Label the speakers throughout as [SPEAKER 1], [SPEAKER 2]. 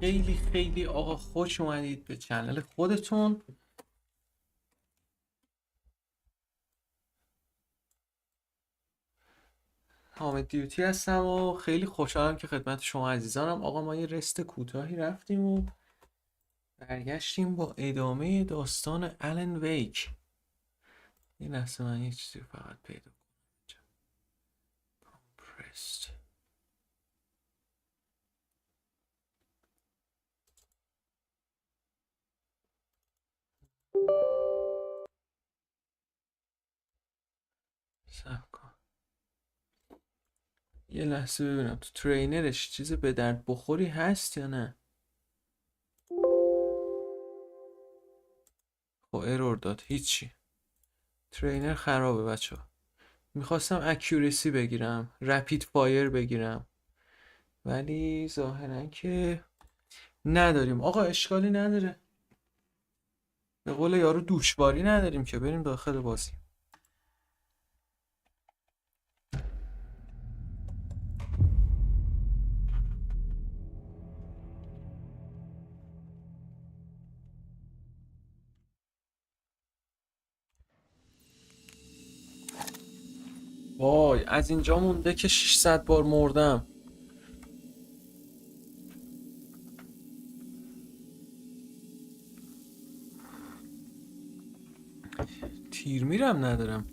[SPEAKER 1] خیلی خیلی آقا خوش اومدید به چنل خودتون. حامد دیوتی هستم و خیلی خوشحالم که خدمت شما عزیزانم. آقا ما یه رست کوتاهی رفتیم و برگشتیم با ادامه داستان آلن ویک. یه لحظه من یه چیزی فقط پیدا کنم. کامپرست. صبر کن یه لحظه ببینم تو ترینرش چیز به درد بخوری هست یا نه. خب ایرور داد، هیچی. ترینر خرابه بچه ها. میخواستم اکیوریسی بگیرم، رپید فایر بگیرم، ولی ظاهرا که نداریم. آقا اشکالی نداره، به قول یارو دوشباری نداریم که. بریم داخل بازی. وای از اینجا مونده که 600 بار مردم. تیر میرم ندارم.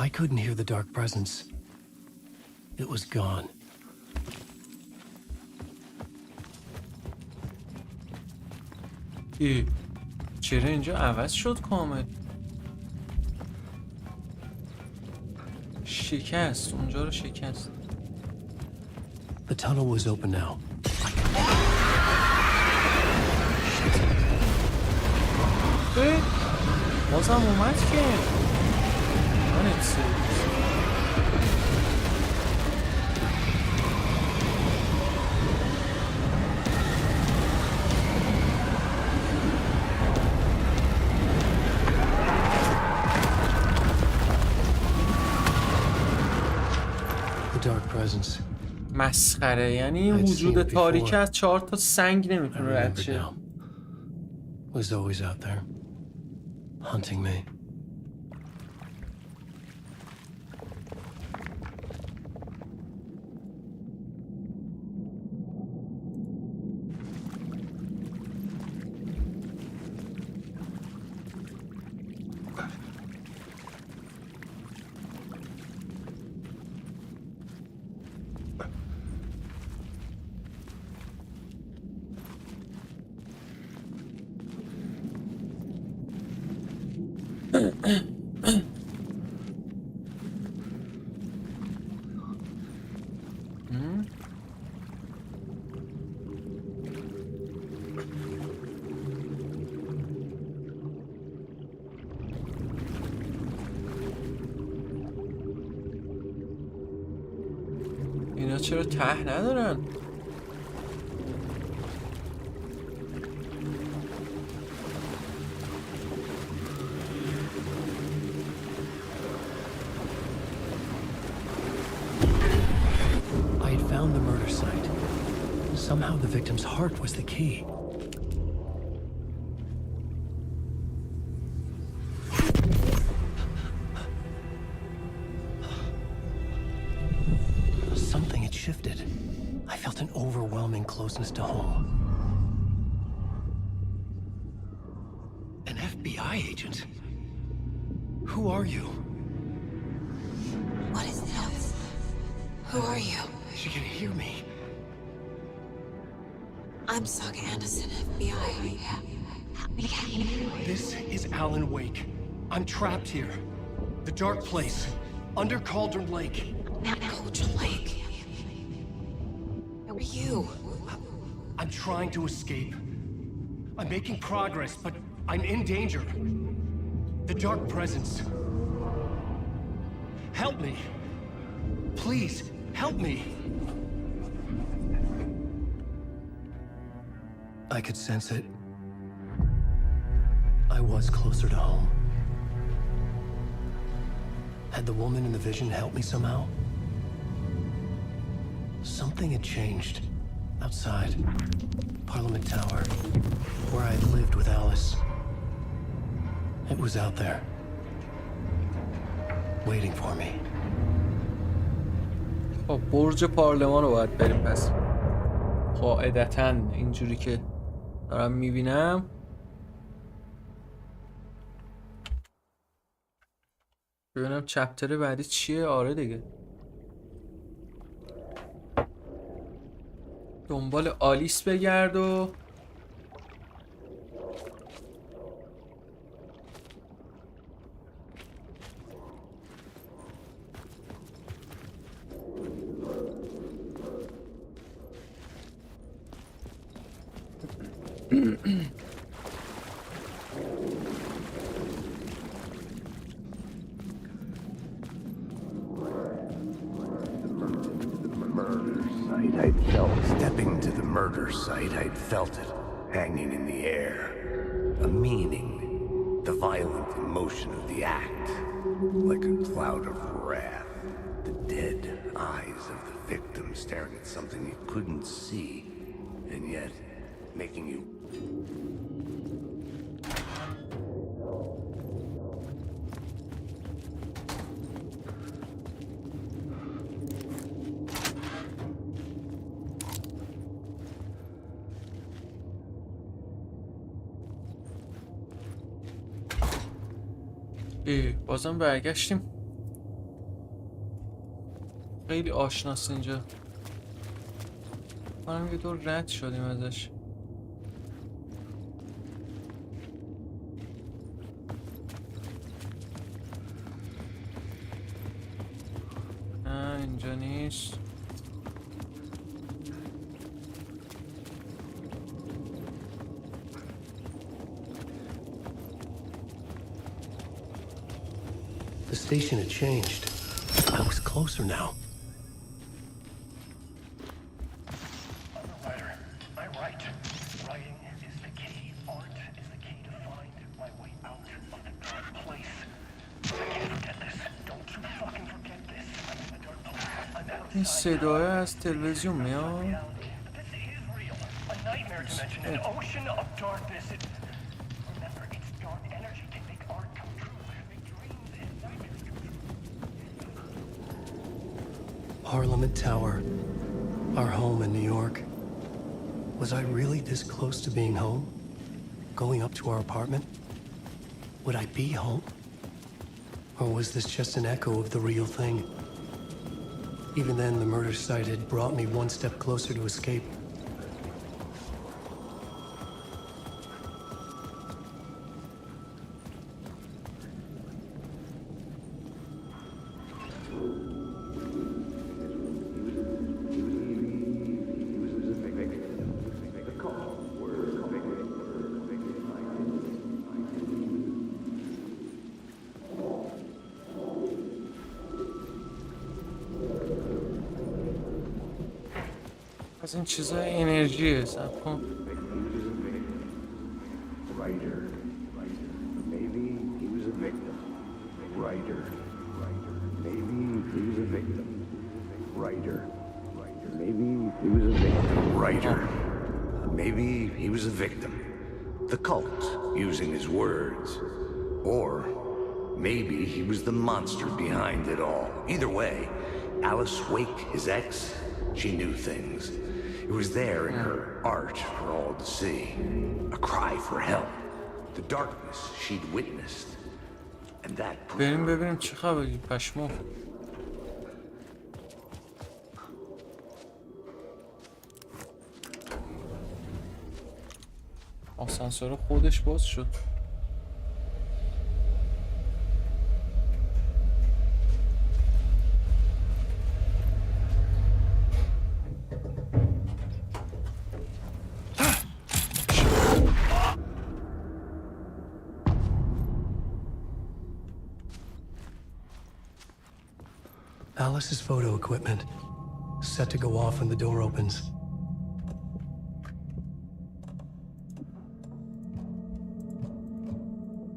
[SPEAKER 2] I couldn't hear the dark presence. It was gone.
[SPEAKER 1] چرا اینجا عوض شد کامل؟ شکست، اونجا رو شکست.
[SPEAKER 2] The tunnel was open now.
[SPEAKER 1] بازم اومد که مسخره. یعنی وجود تاریک از 4 تا سنگ نمیتونه رد شه.
[SPEAKER 2] Was always out there hunting me.
[SPEAKER 1] اینا چرا ته ندارن؟
[SPEAKER 2] I had found the murder site. Somehow the victim's heart was the key. Something had shifted. I felt an overwhelming closeness to home. An FBI agent? Who are you?
[SPEAKER 3] What is this? Who are you?
[SPEAKER 2] She can hear me.
[SPEAKER 3] I'm Saga Anderson, FBI.
[SPEAKER 2] This is Alan Wake. I'm trapped here. The dark place. Under Cauldron Lake.
[SPEAKER 3] Cauldron Lake. Who are you?
[SPEAKER 2] I'm trying to escape. I'm making progress, but I'm in danger. The dark presence. Help me. Please, help me. I could sense it. I was closer to home. Had the woman in the vision helped me somehow? Something had changed. Outside. Parliament Tower. Where I had lived with Alice. It was out there. Waiting for me.
[SPEAKER 1] خب برج پارلمان رو باید بریم پس. قاعدتاً اینجوری که دارم میبینم. ببینم چپتر بعدی چیه. آره دیگه دنبال آلیس بگرد و
[SPEAKER 4] Stepping to the murder site, I'd felt it, hanging in the air. A meaning, the violent emotion of the act, like a cloud of wrath. The dead eyes of the victim staring at something you couldn't see, and yet making you...
[SPEAKER 1] بازم برگشتیم. خیلی آشناست اینجا. منم یه دور رد شدیم ازش. نه اینجا نیست.
[SPEAKER 2] The station had changed. I was closer now.
[SPEAKER 5] I write. Writing is the key. Art is the key to find my way out of the dark place. I can't forget this. Don't you fucking forget this. I'm in the dark place. I'm outside.
[SPEAKER 1] این صدای از تلویزیون میاد.
[SPEAKER 5] This is real. A nightmare dimension. An ocean of darkness. Remember, it's dark energy can make art come true. Make dreams and nightmares come true.
[SPEAKER 2] Parliament Tower. Our home in New York. Was I really this close to being home? Going up to our apartment? Would I be home? Or was this just an echo of the real thing? Even then, the murder site had brought me one step closer to escape.
[SPEAKER 1] از این چیزای انرژیه. سب کن.
[SPEAKER 4] Writer. Maybe he was a victim. Writer. Maybe he was a victim. Writer. Maybe he was a victim. Writer. Maybe he was a victim. The cult, using his words. Or maybe he was the monster behind it all. Either way, Alice Wake, his ex, she knew things. It was there in her art for all to see. A cry for help. The darkness she'd witnessed. And that
[SPEAKER 1] بریم ببینیم چه خبری پشمو. آسانسور خودش باز شد.
[SPEAKER 2] Alice's photo equipment, set to go off when the door opens.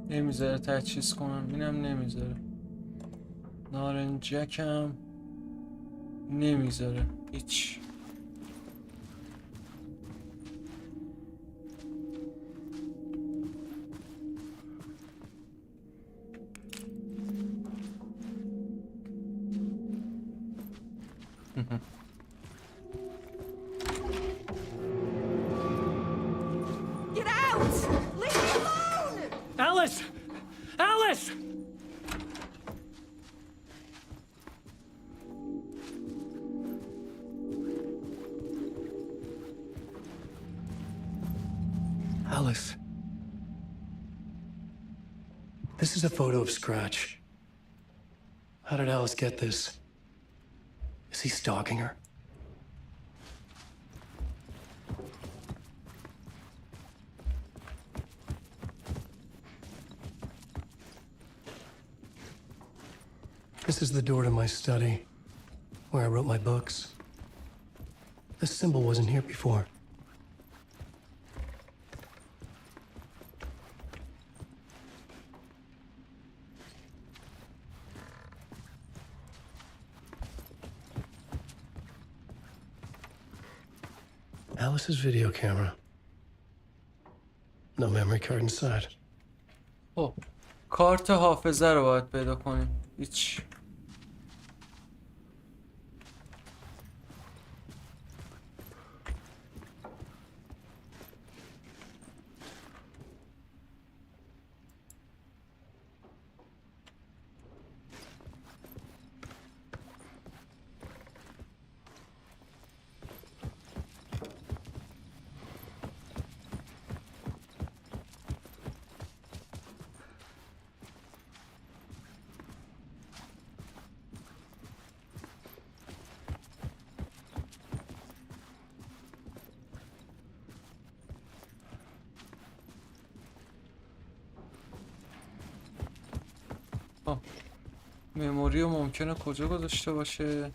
[SPEAKER 1] نمیذاره تجهیز کنم، اینم نمیذاره. نارنجکم نمیذاره هیچ.
[SPEAKER 6] Get out! Leave me alone!
[SPEAKER 2] Alice! Alice! Alice. This is a photo of Scratch. How did Alice get this? Is he stalking her? This is the door to my study, where I wrote my books. This symbol wasn't here before. Alice's video camera. No memory card inside.
[SPEAKER 1] خب کارت حافظه رو باید پیدا کنیم. هیچ. مموری رو ممکنه کجا گذاشته باشه؟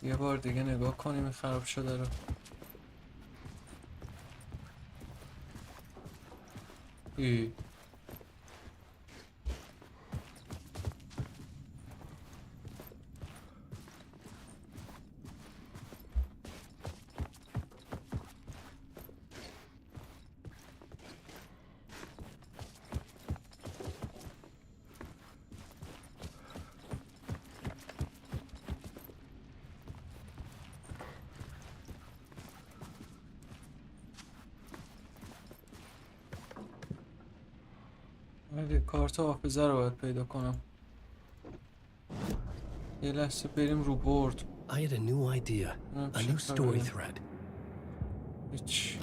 [SPEAKER 1] یه بار دیگه نگاه کنیم خراب شده رو. کارت حافظه رو باید پیدا کنم. یه لحظه بریم رو بورد.
[SPEAKER 2] I had a new idea, a new story thread.
[SPEAKER 1] هیچ.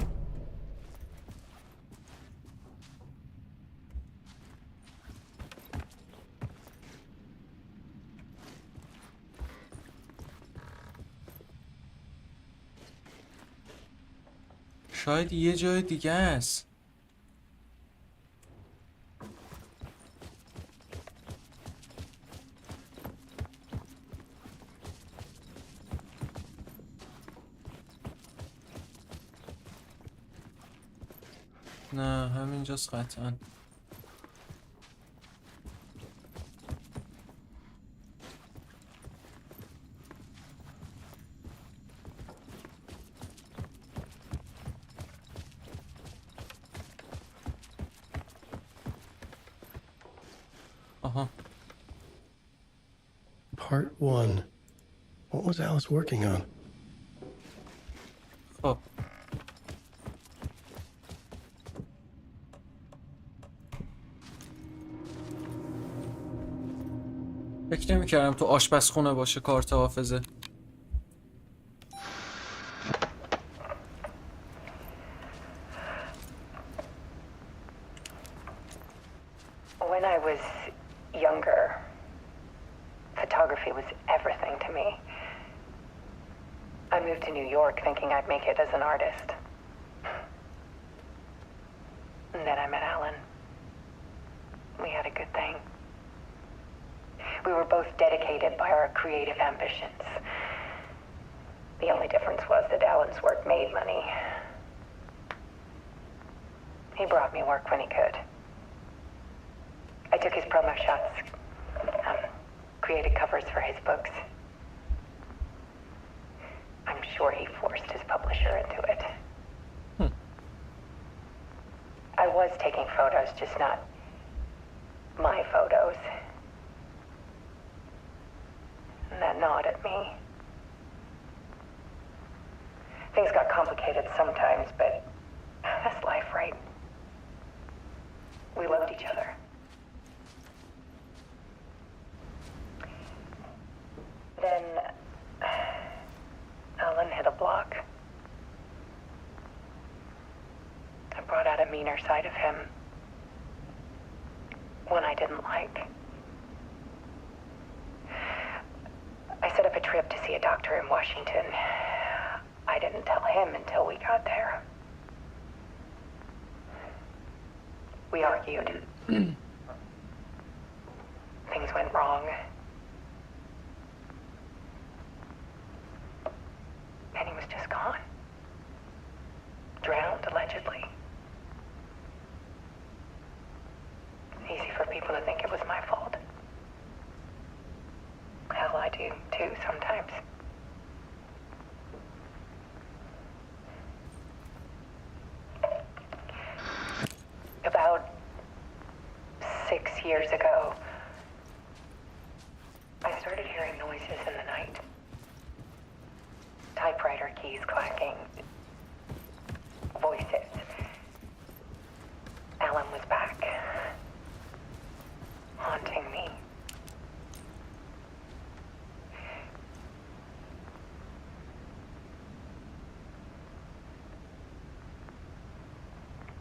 [SPEAKER 1] شاید یه جای دیگه است. نه همینجاست قطعا. آها.
[SPEAKER 2] Part 1. What was Alice working on?
[SPEAKER 1] خب فکر نمی‌کردم تو آشپزخونه باشه کارت حافظه.
[SPEAKER 7] When I was younger, photography was everything to me. I moved to New York thinking I'd make it as an artist. And then I met Alan. We had a good thing. We were both dedicated by our creative ambitions. The only difference was that Alan's work made money. He brought me work when he could. I took his promo shots, created covers for his books. I'm sure he forced his publisher into it. I was taking photos, just not my photos. And that gnawed at me. Things got complicated sometimes, but that's life, right? We loved each other. Then Alan hit a block. I brought out a meaner side of him. One I didn't like. I set up a trip to see a doctor in Washington. I didn't tell him until we got there. We argued. Things went wrong. And he was just gone. Drowned, allegedly. Easy for people to think it was my fault. Hell, I do too sometimes. About 6 years ago, I started hearing noises in the night. Typewriter keys clacking. Voices. Alan was back. Haunting me.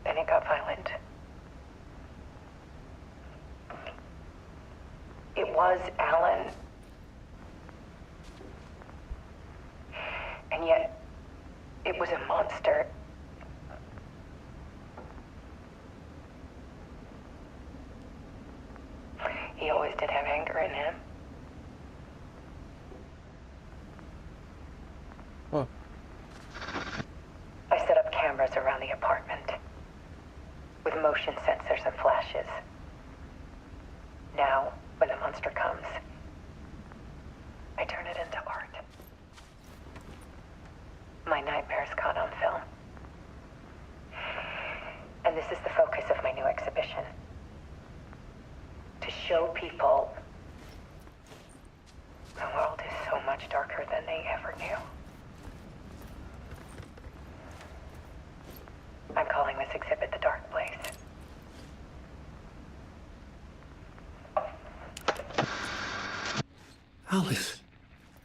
[SPEAKER 7] Then it got violent. It was Alan. And yet, it was a monster. He always did have anger in him.
[SPEAKER 1] Oh.
[SPEAKER 7] I set up cameras around the apartment with motion sensors and flashes. Now, when the monster comes, I turn it into art. My nightmares caught on film. And this is the focus of my new exhibition. To show people the world is so much darker than they ever knew. I'm calling this exhibit The Dark Place.
[SPEAKER 2] Alice.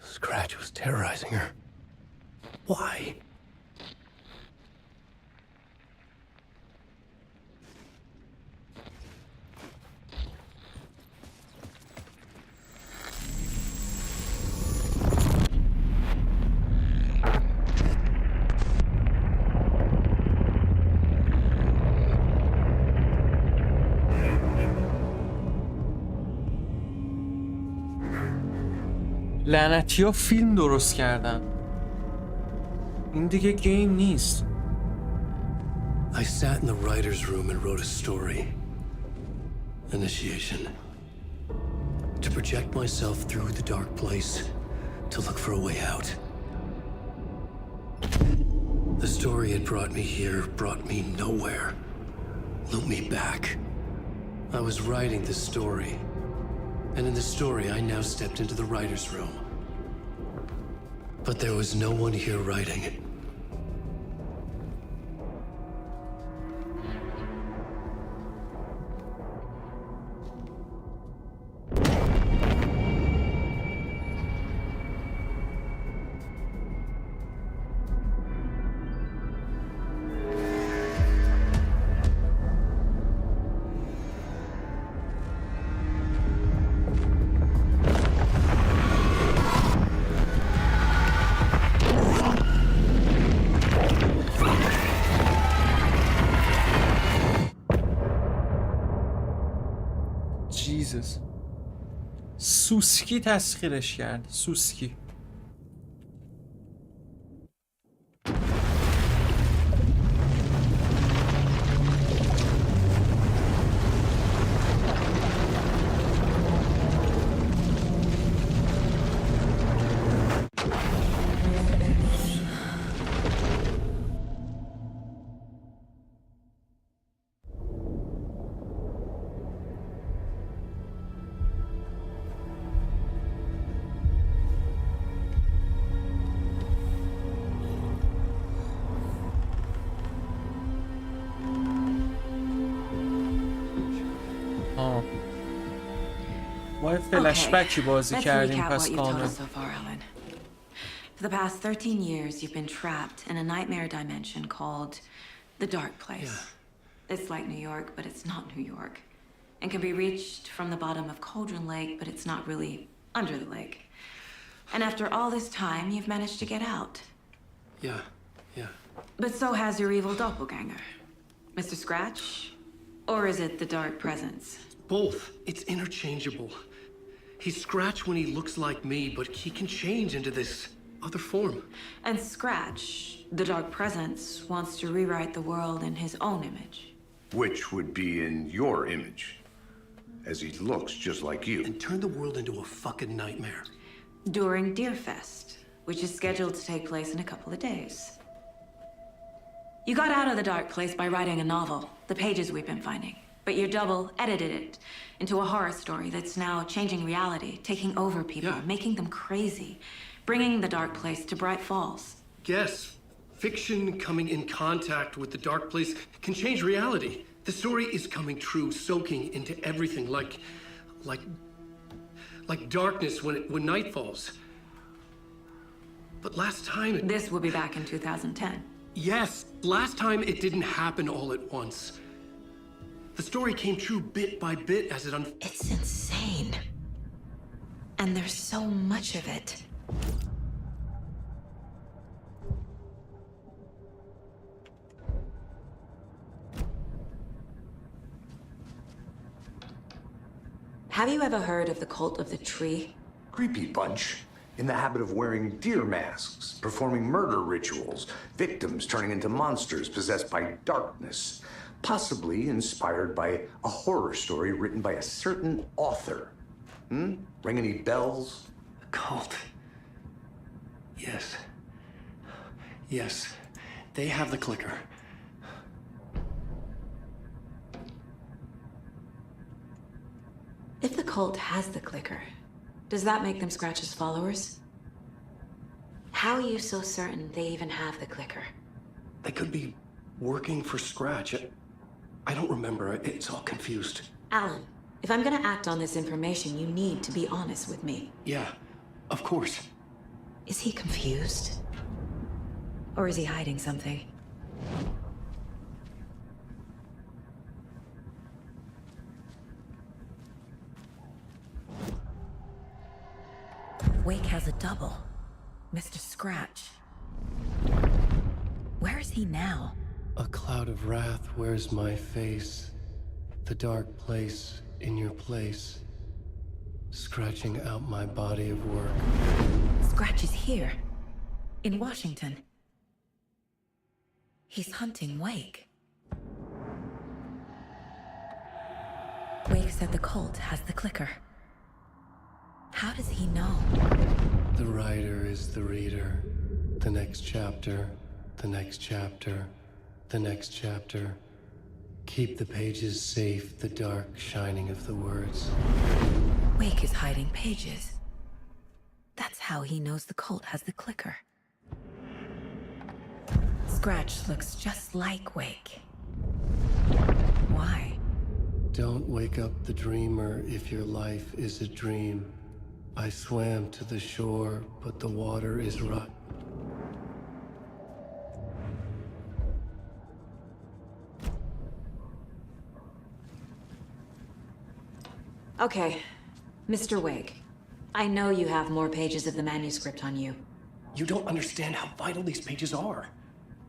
[SPEAKER 2] Scratch was terrorizing her. Why?
[SPEAKER 1] لعنتی‌ها فیلم درست کردن. این دیگه گیم نیست.
[SPEAKER 2] I sat in the writer's room and wrote a story. Initiation. To project myself through the dark place, to look for a way out. The story had brought me here, brought me nowhere. Looped me back. I was writing this story, And in the story, I now stepped into the writer's room. But there was no one here writing it.
[SPEAKER 1] جیزس. سوسکی تسخیرش کرد. سوسکی. ما فلشبکی بازی کردیم پس کانال.
[SPEAKER 3] For the past 13 years, you've been trapped in a nightmare dimension called the Dark Place. Yeah. It's like New York, but it's not New York. And can be reached from the bottom of Cauldron Lake, but it's not really under the lake. And after all this time, you've managed to get out.
[SPEAKER 2] Yeah.
[SPEAKER 3] But so has your evil doppelganger. Mr. Scratch? Or is it the Dark Presence?
[SPEAKER 2] Both. It's interchangeable. He's Scratch when he looks like me, but he can change into this other form.
[SPEAKER 3] And Scratch, the Dark Presence, wants to rewrite the world in his own image.
[SPEAKER 4] Which would be in your image, as he looks just like you.
[SPEAKER 2] And turn the world into a fucking nightmare.
[SPEAKER 3] During Deerfest, which is scheduled to take place in a couple of days. You got out of the Dark Place by writing a novel, the pages we've been finding. But your double edited it into a horror story that's now changing reality, taking over people, making them crazy, bringing the Dark Place to Bright Falls.
[SPEAKER 2] Yes, fiction coming in contact with the Dark Place can change reality. The story is coming true, soaking into everything like darkness when night falls. But last time
[SPEAKER 3] This will be back in 2010.
[SPEAKER 2] Yes, last time it didn't happen all at once. The story came true bit by bit as it
[SPEAKER 3] It's insane. And there's so much of it. Have you ever heard of the cult of the tree?
[SPEAKER 4] Creepy bunch. In the habit of wearing deer masks, performing murder rituals, victims turning into monsters possessed by darkness. Possibly inspired by a horror story written by a certain author. Ring any bells?
[SPEAKER 2] A cult. Yes. They have the clicker.
[SPEAKER 3] If the cult has the clicker, does that make them Scratch's followers? How are you so certain they even have the clicker?
[SPEAKER 2] They could be working for Scratch. I don't remember. It's all confused.
[SPEAKER 3] Alan, if I'm gonna act on this information, you need to be honest with me.
[SPEAKER 2] Yeah, of course.
[SPEAKER 3] Is he confused? Or is he hiding something? Wake has a double. Mr. Scratch. Where is he now?
[SPEAKER 2] A cloud of wrath wears my face. The dark place in your place. Scratching out my body of work.
[SPEAKER 3] Scratch is here. In Washington. He's hunting Wake. Wake said the cult has the clicker. How does he know?
[SPEAKER 2] The writer is the reader. The next chapter. The next chapter. The next chapter. Keep the pages safe, the dark shining of the words.
[SPEAKER 3] Wake is hiding pages. That's how he knows the cult has the clicker. Scratch looks just like Wake. Why?
[SPEAKER 2] Don't wake up the dreamer if your life is a dream. I swam to the shore, but the water is rough.
[SPEAKER 3] Okay, Mr. Wake. I know you have more pages of the manuscript on you.
[SPEAKER 2] You don't understand how vital these pages are.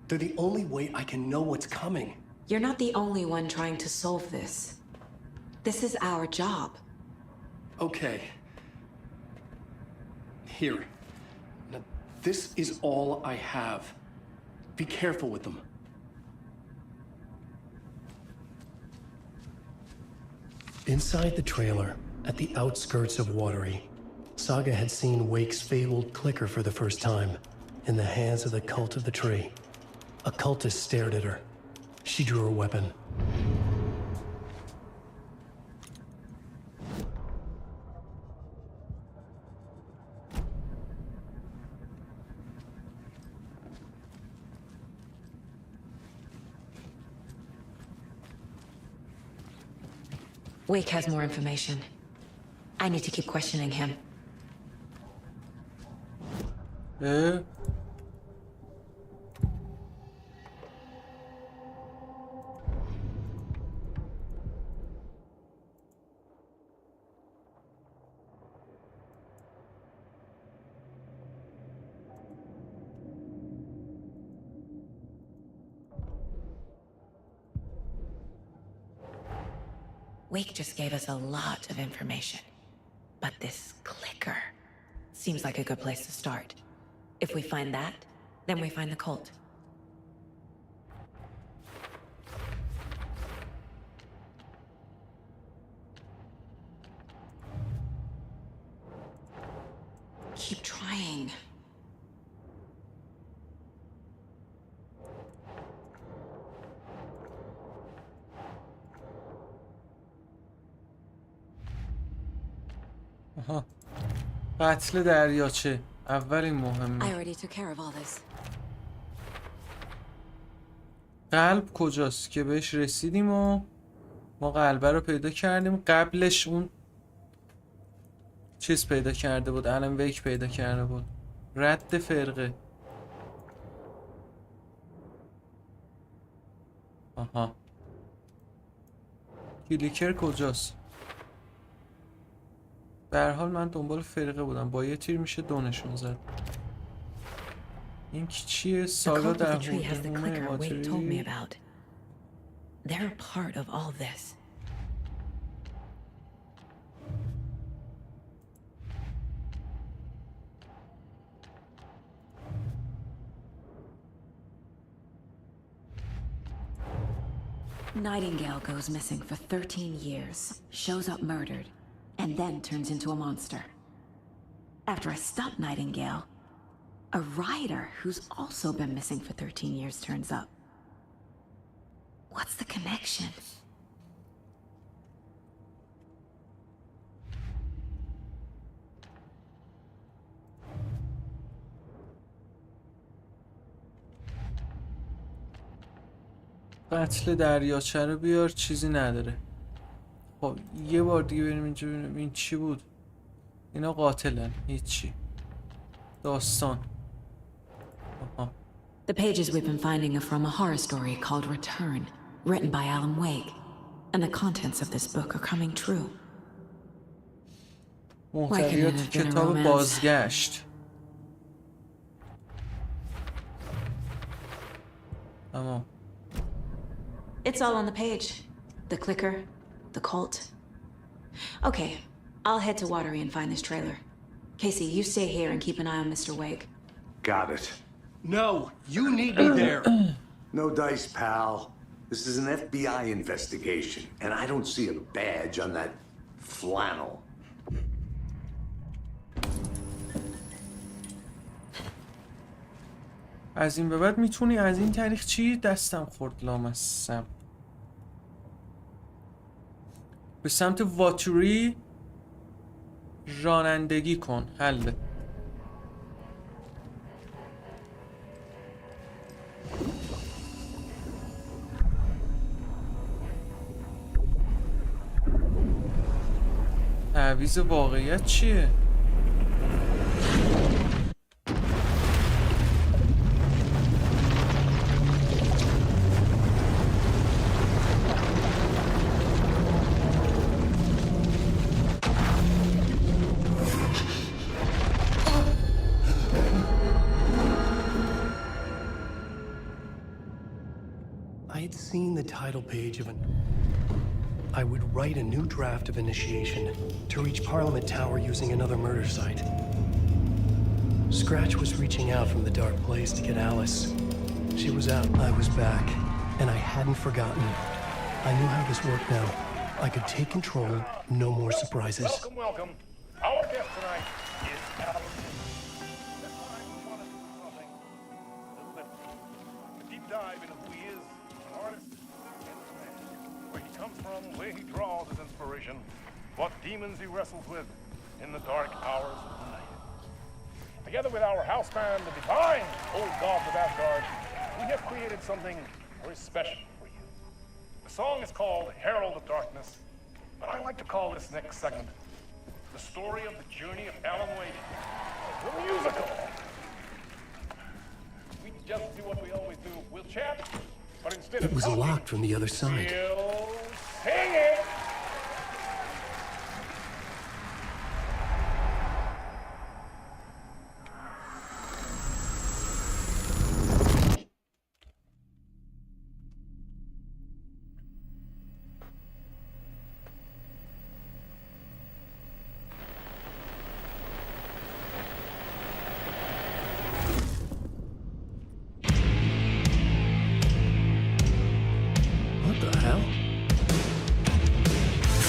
[SPEAKER 2] They're the only way I can know what's coming.
[SPEAKER 3] You're not the only one trying to solve this. This is our job.
[SPEAKER 2] Okay. Here. Now, this is all I have. Be careful with them. Inside the trailer, at the outskirts of Watery, Saga had seen Wake's fabled clicker for the first time, in the hands of the cult of the tree. A cultist stared at her. She drew her weapon.
[SPEAKER 3] Wake has more information. I need to keep questioning him. Wake just gave us a lot of information. But this clicker seems like a good place to start. If we find that, then we find the cult. Keep trying.
[SPEAKER 1] آها قتل دریاچه اولین
[SPEAKER 3] I
[SPEAKER 1] مهمه.
[SPEAKER 3] already took care of all this.
[SPEAKER 1] قلب کجاست که بهش رسیدیم و ما قلبه رو پیدا کردیم. قبلش اون چیز پیدا کرده بود، الان ویک پیدا کرده بود. رد فرقه. آها کلیکر کجاست؟ به هر حال من دنبال فرقه بودم، با یه تیر میشه دونشون زد. این چیه؟
[SPEAKER 3] The
[SPEAKER 1] سالا
[SPEAKER 3] cult of
[SPEAKER 1] در
[SPEAKER 3] the tree has the
[SPEAKER 1] حومه
[SPEAKER 3] clicker Wake told me
[SPEAKER 1] ماتری.
[SPEAKER 3] about. They're a part of all this. Nightingale goes missing for 13 years, shows up murdered, and then turns into a monster. After I stop Nightingale, a rider who's also been missing for 13 years turns up. What's the connection?
[SPEAKER 1] قتل دریاچه رو بیار، چیزی نداره. خب یه بار دیگه بریم اینجا ببینیم این چی بود. اینا قاتلن، هیچی. داستان. آها.
[SPEAKER 3] The pages we've been finding are from a horror story called Return, written by Alan Wake. And the contents of this book are coming true.
[SPEAKER 1] محتویات کتاب بازگشت. تمام.
[SPEAKER 3] It's all on the page. The clicker, the cult. Okay, I'll head to Watery and find this trailer. Casey, you stay here and keep an eye on Mr. Wake.
[SPEAKER 4] Got it.
[SPEAKER 2] No, you need me there.
[SPEAKER 4] No dice, pal. This is an FBI investigation, and I don't see a badge on that flannel.
[SPEAKER 1] از این به بعد میتونی از این تاریخ چی دستم خورد لامصب. به سمت واتری رانندگی کن. حله. تعویض واقعیت چیه؟
[SPEAKER 2] I had seen the title page of I would write a new draft of initiation to reach Parliament Tower using another murder site. Scratch was reaching out from the dark place to get Alice. She was out, I was back, and I hadn't forgotten. I knew how this worked now. I could take control, no more surprises.
[SPEAKER 5] Welcome, welcome. Our guest tonight is Alice. This time we want to do something a little bit a deep dive into who he is, an artist, and a man. Where he comes from, where he draws his inspiration, what demons he wrestles with in the dark hours of the night. Together with our house band, the divine old gods of Asgard, we have created something very special for you. The song is called Herald of Darkness, but I like to call this next segment the story of the journey of Alan Wake, the musical. We just do what we always do. We'll chat, but instead
[SPEAKER 2] It
[SPEAKER 5] of
[SPEAKER 2] was
[SPEAKER 5] talking,
[SPEAKER 2] locked from the other side.
[SPEAKER 5] we'll sing it.
[SPEAKER 2] What the hell?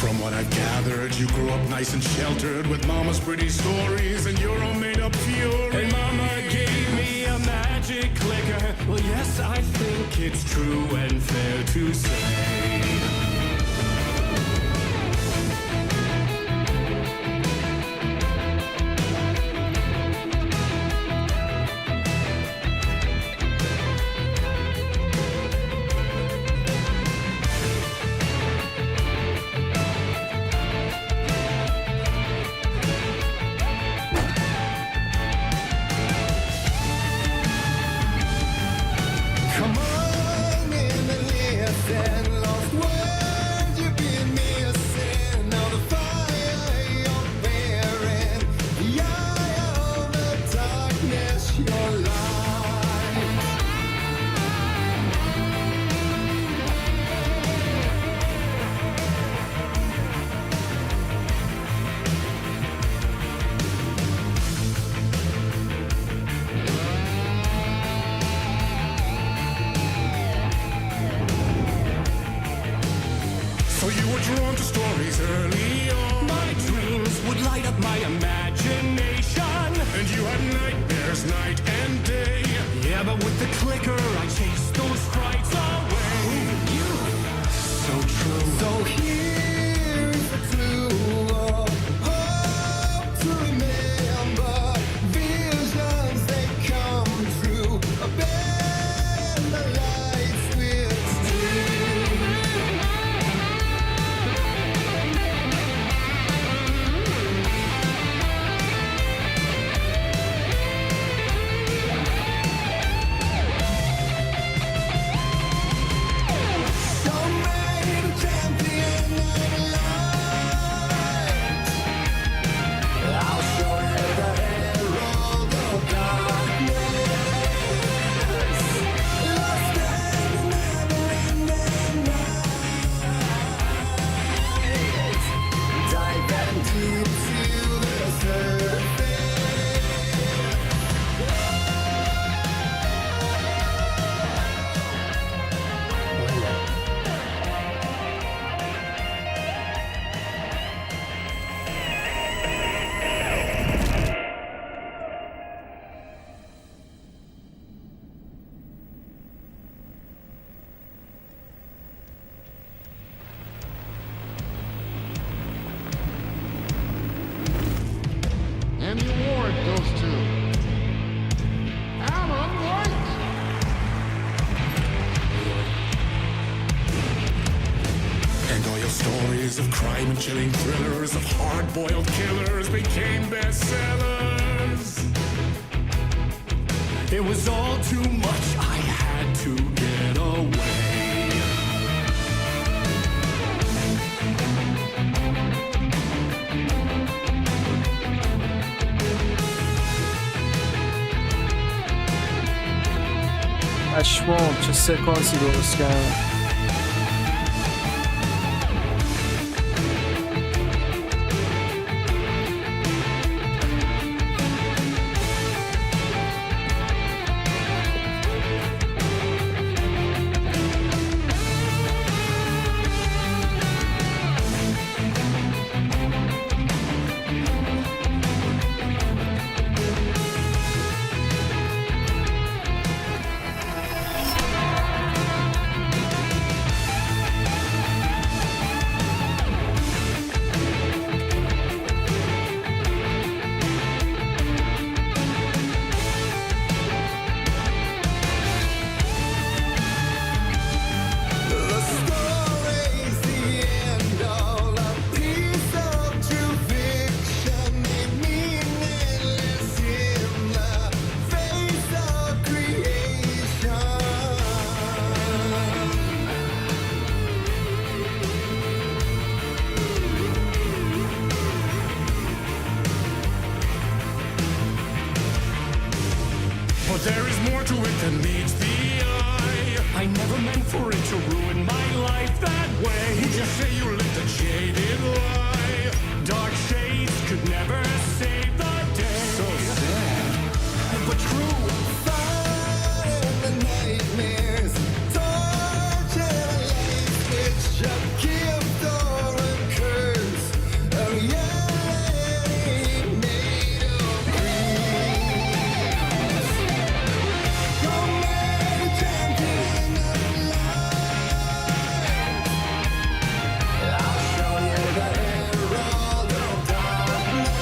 [SPEAKER 8] From what I've gathered, you grew up nice and sheltered with mama's pretty stories and your own made-up fury. And mama gave me a magic clicker. Well, yes, I think it's true and fair to say.
[SPEAKER 9] Come on in and listen, lost words you've been missing. Now the fire you're bearing, the eye of the darkness, your light.
[SPEAKER 8] So you were drawn to stories early on.
[SPEAKER 2] My dreams would light up my imagination.
[SPEAKER 8] And you had nightmares night and day.
[SPEAKER 2] Yeah, but with the clicker, I chased those frights away. You, so true.
[SPEAKER 9] So here's the clue of hope to remember. Visions, they come true. Bend the lights with steel.
[SPEAKER 8] spine-chilling thrillers of hard-boiled killers became bestsellers. It was all too much, I had to get away.
[SPEAKER 1] اشمام چه سکانسی درست کردم.
[SPEAKER 8] But there is more to it than meets the eye. I never meant for it to ruin my life that way. You just say you lived a jaded lie. Dark shades could never save the day. So sad, but true.
[SPEAKER 9] Fire in the nightmares, torture life which a gift or a curse. A reality made of dreams. You're my champion of life. I'll show you the herald of darkness.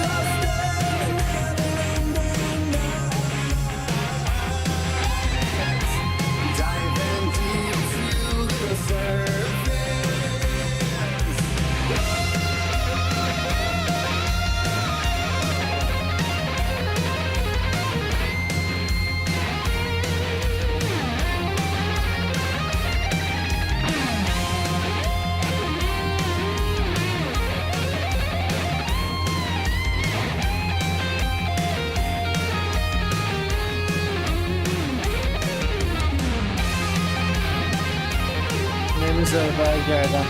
[SPEAKER 9] Lost in another night. Diving deep to the surface.
[SPEAKER 1] نمیذاره برگردم.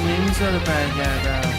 [SPEAKER 1] نمیذاره برگردم.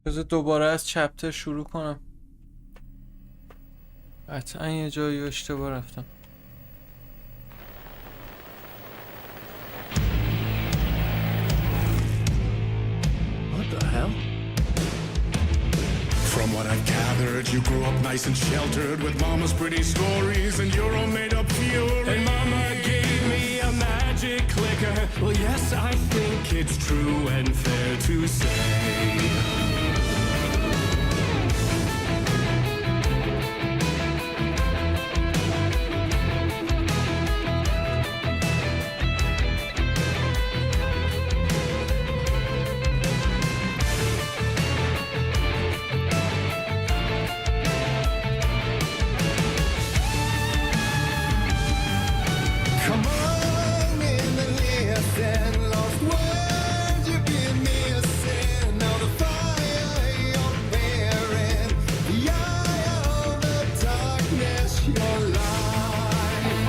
[SPEAKER 1] بذار دوباره از چپتر شروع کنم. قطعا یه جایی اشتباه رفتم.
[SPEAKER 2] What the hell?
[SPEAKER 8] From what I've gathered, you grew up nice and sheltered with mama's pretty stories and your own made-up fury. And mama gave me a magic clicker. Well, yes, I think it's true and fair to say.
[SPEAKER 9] Come on in and listen, lost words you've been missing. Now the fire you're bearing, the eye of the darkness, your light.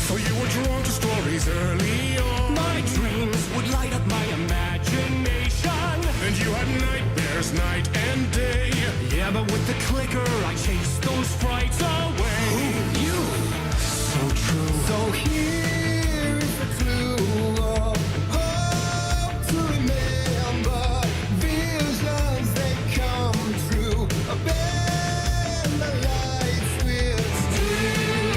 [SPEAKER 8] So you were drawn to stories early on. My dreams would light up my imagination. And you had nightmares night and day. Yeah, but with the clicker I chased those frights away. You, so true.
[SPEAKER 9] So here is the clue of hope to remember. Visions they come true. Bend the lights with steel.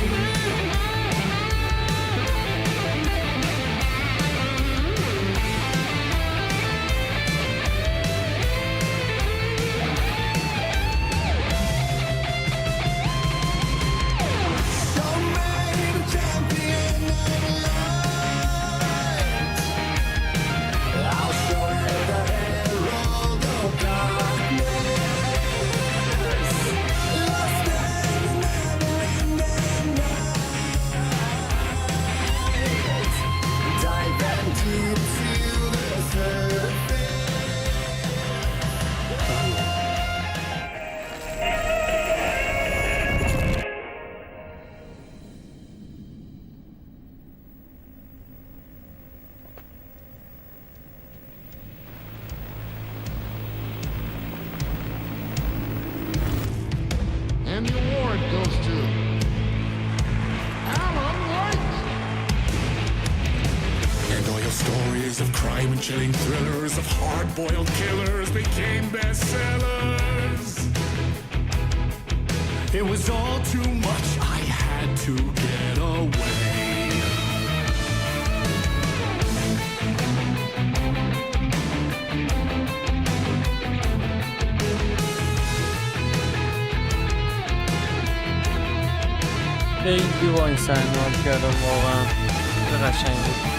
[SPEAKER 9] So made a champion of light. I'll show you the herald of darkness. Lost in the never-ending night. Dive and deep to the surface.
[SPEAKER 10] And the award goes to Alan White.
[SPEAKER 8] And all your stories of crime and chilling thrillers of hard-boiled killers became bestsellers. It was all too much, I had to get away.
[SPEAKER 1] خیلی با این صحنه حال کردم واقعا. خیلی قشنگ بود.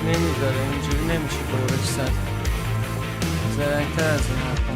[SPEAKER 1] نمیذاره، اینجوری نمیشه دورش زد. زرنگ‌تر از این حرفا.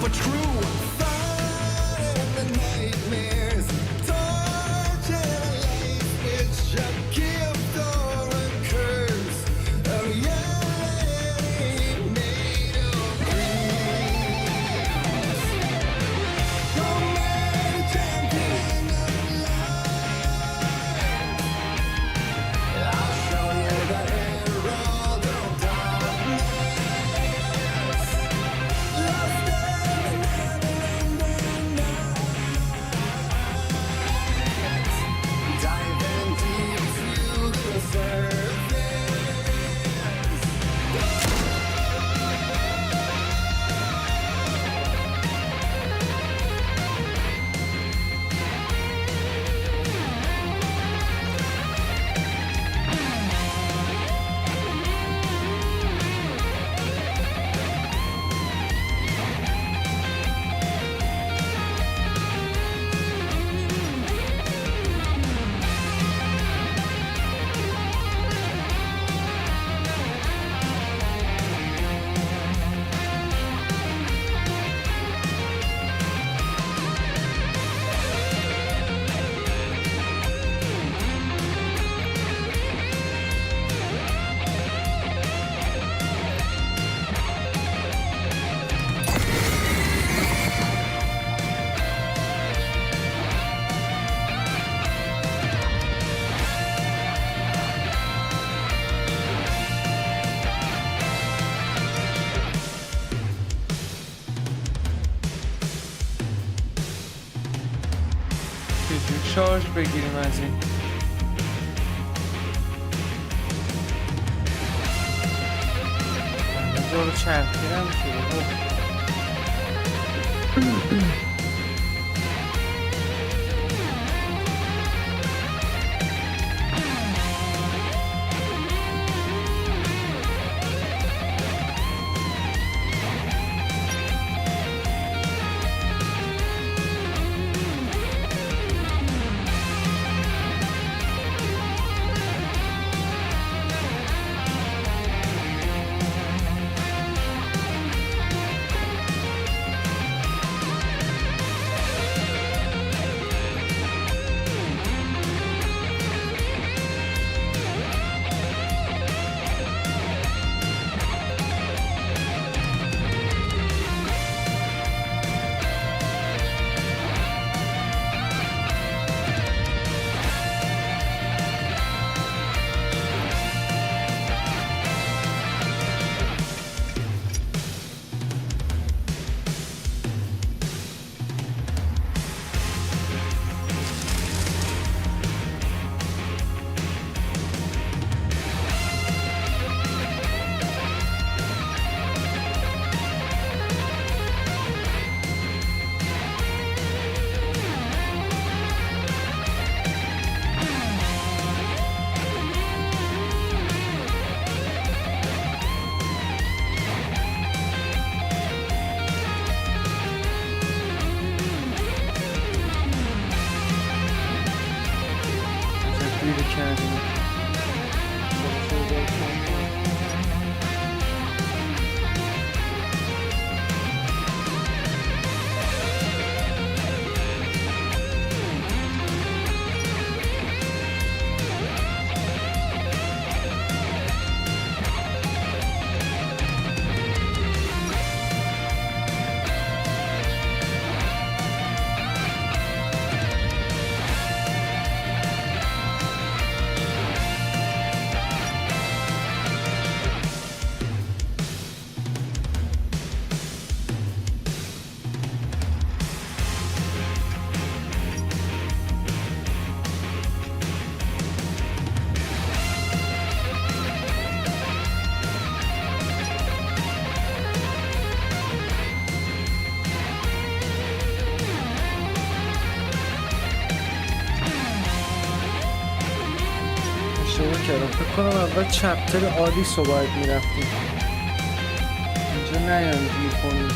[SPEAKER 9] for true. Fighting the nightmares, torturing a life which a gift or a curse. A reality made of dreams. Don't let a champion of life. I'll show you the herald of darkness. Lost in the never-ending night. Diving deep to the surface.
[SPEAKER 1] چجور شارژ بگیریم از این؟ بذار چرخیرم که کردم. فکر کنم اول چپتر آلیس رو باید میرفتیم. اینجا نیام گیر کنیم.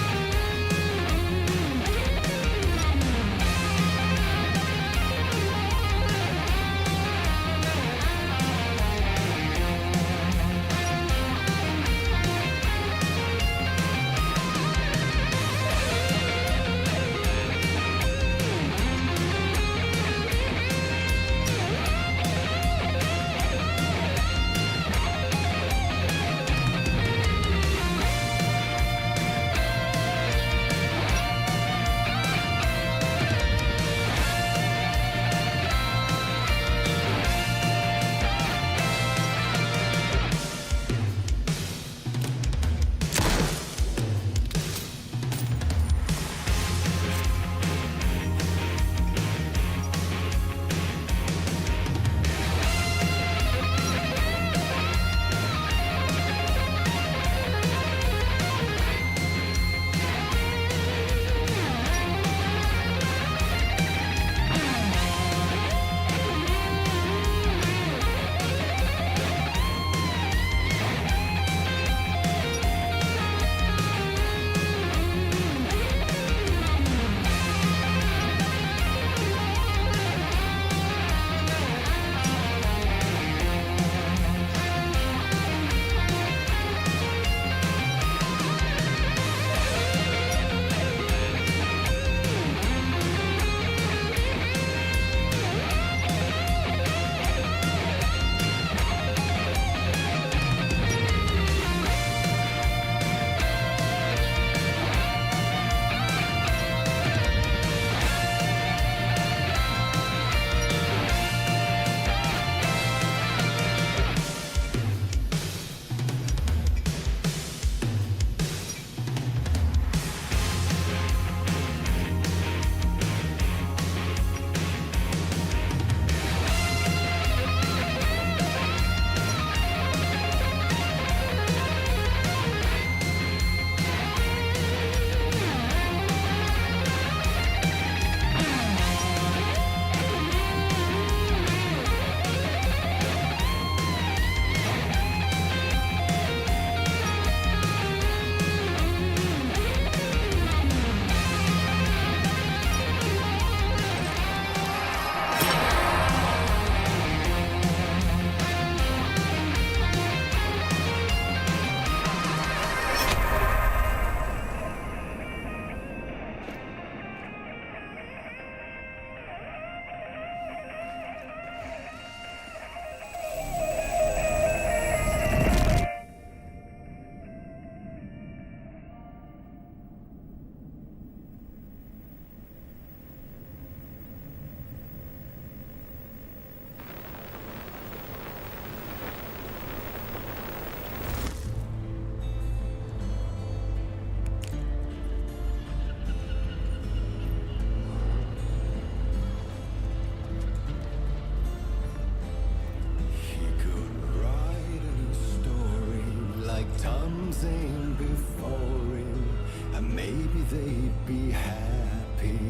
[SPEAKER 9] Times ain't before him, and maybe they'd be happy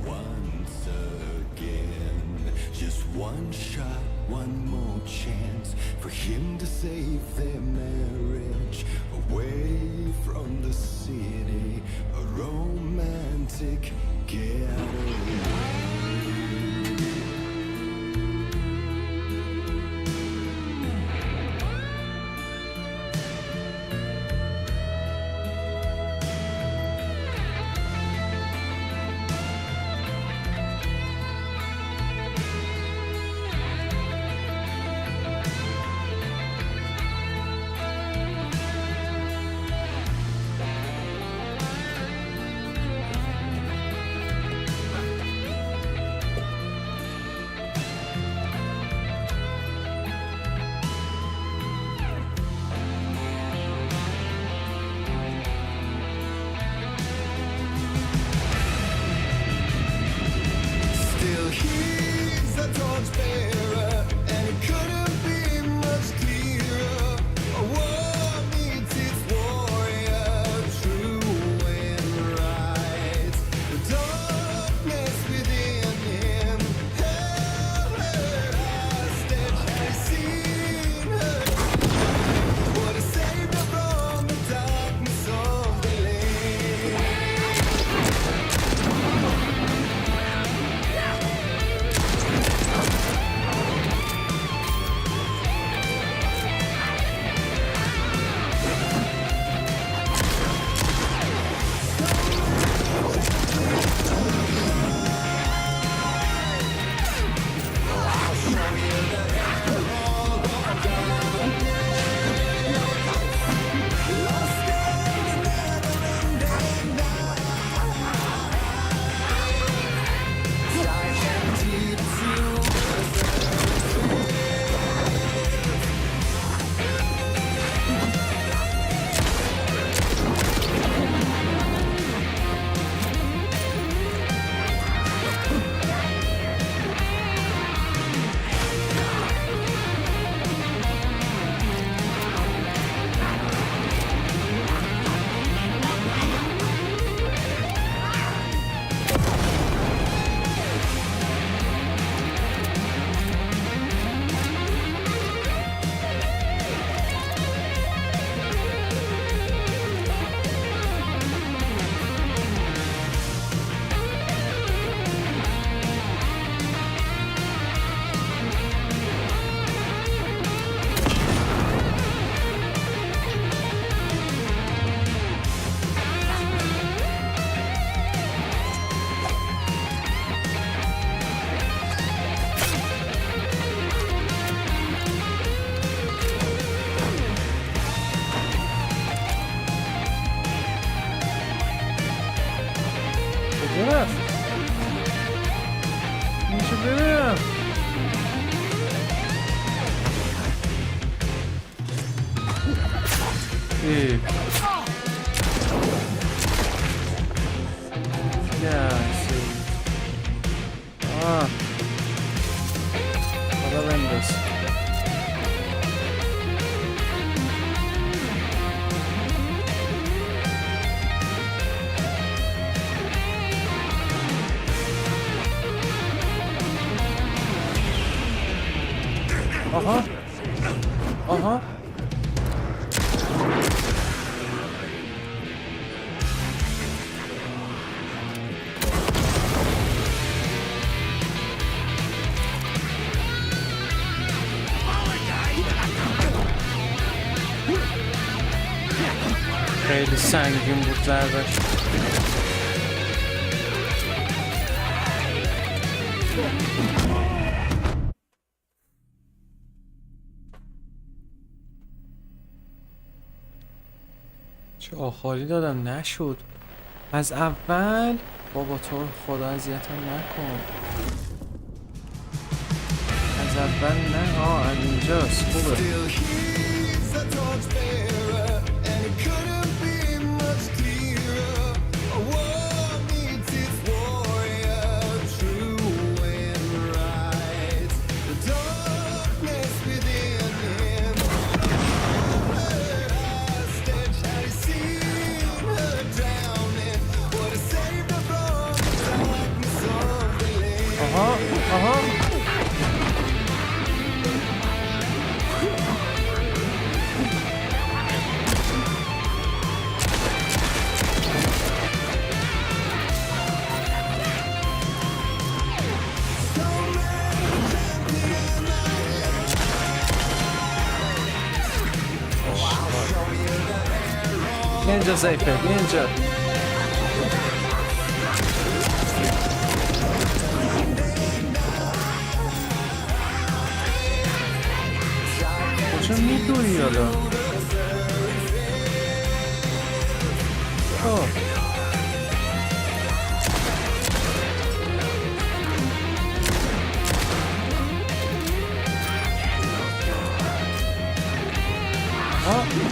[SPEAKER 9] once again. Just one shot, one more chance for him to save their marriage. Away from the city, a romantic getaway.
[SPEAKER 1] Aha. Aha. خیلی سنگین بود ضربش. چه آخالی دادم نشد از اول. بابا تو رو خدا اذیتم نکن از اول. نه از اینجاست خوبه. بیا اینجا زیفر، بیا اینجا. کجا میدوی حالا؟ خب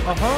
[SPEAKER 1] آها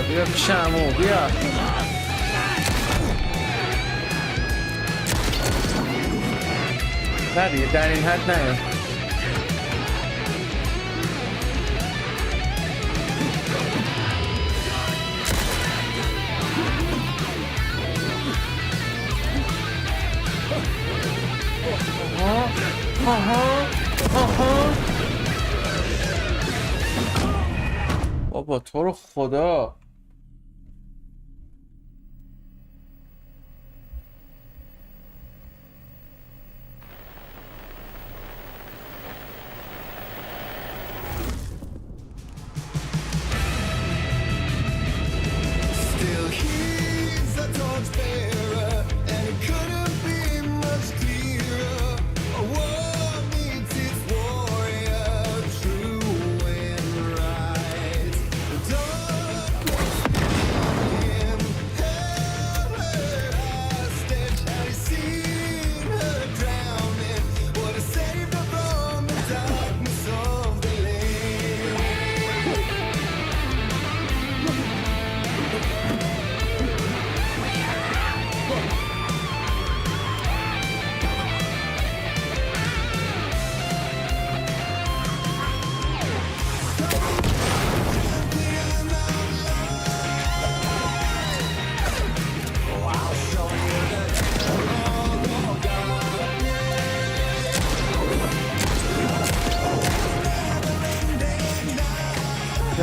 [SPEAKER 1] بیا پیش عمو، بیا. نه دیگه در این حد نه. آها بابا تو رو خدا.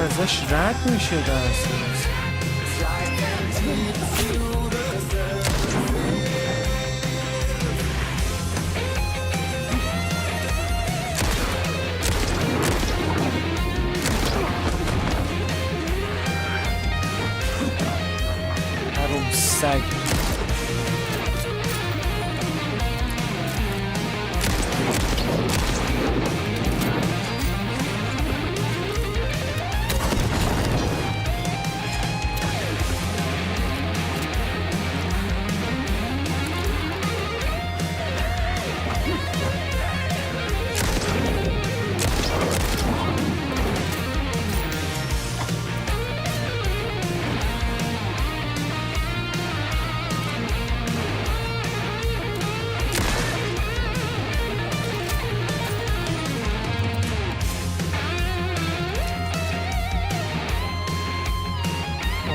[SPEAKER 1] ازش رد میشه دست. حروم سگ.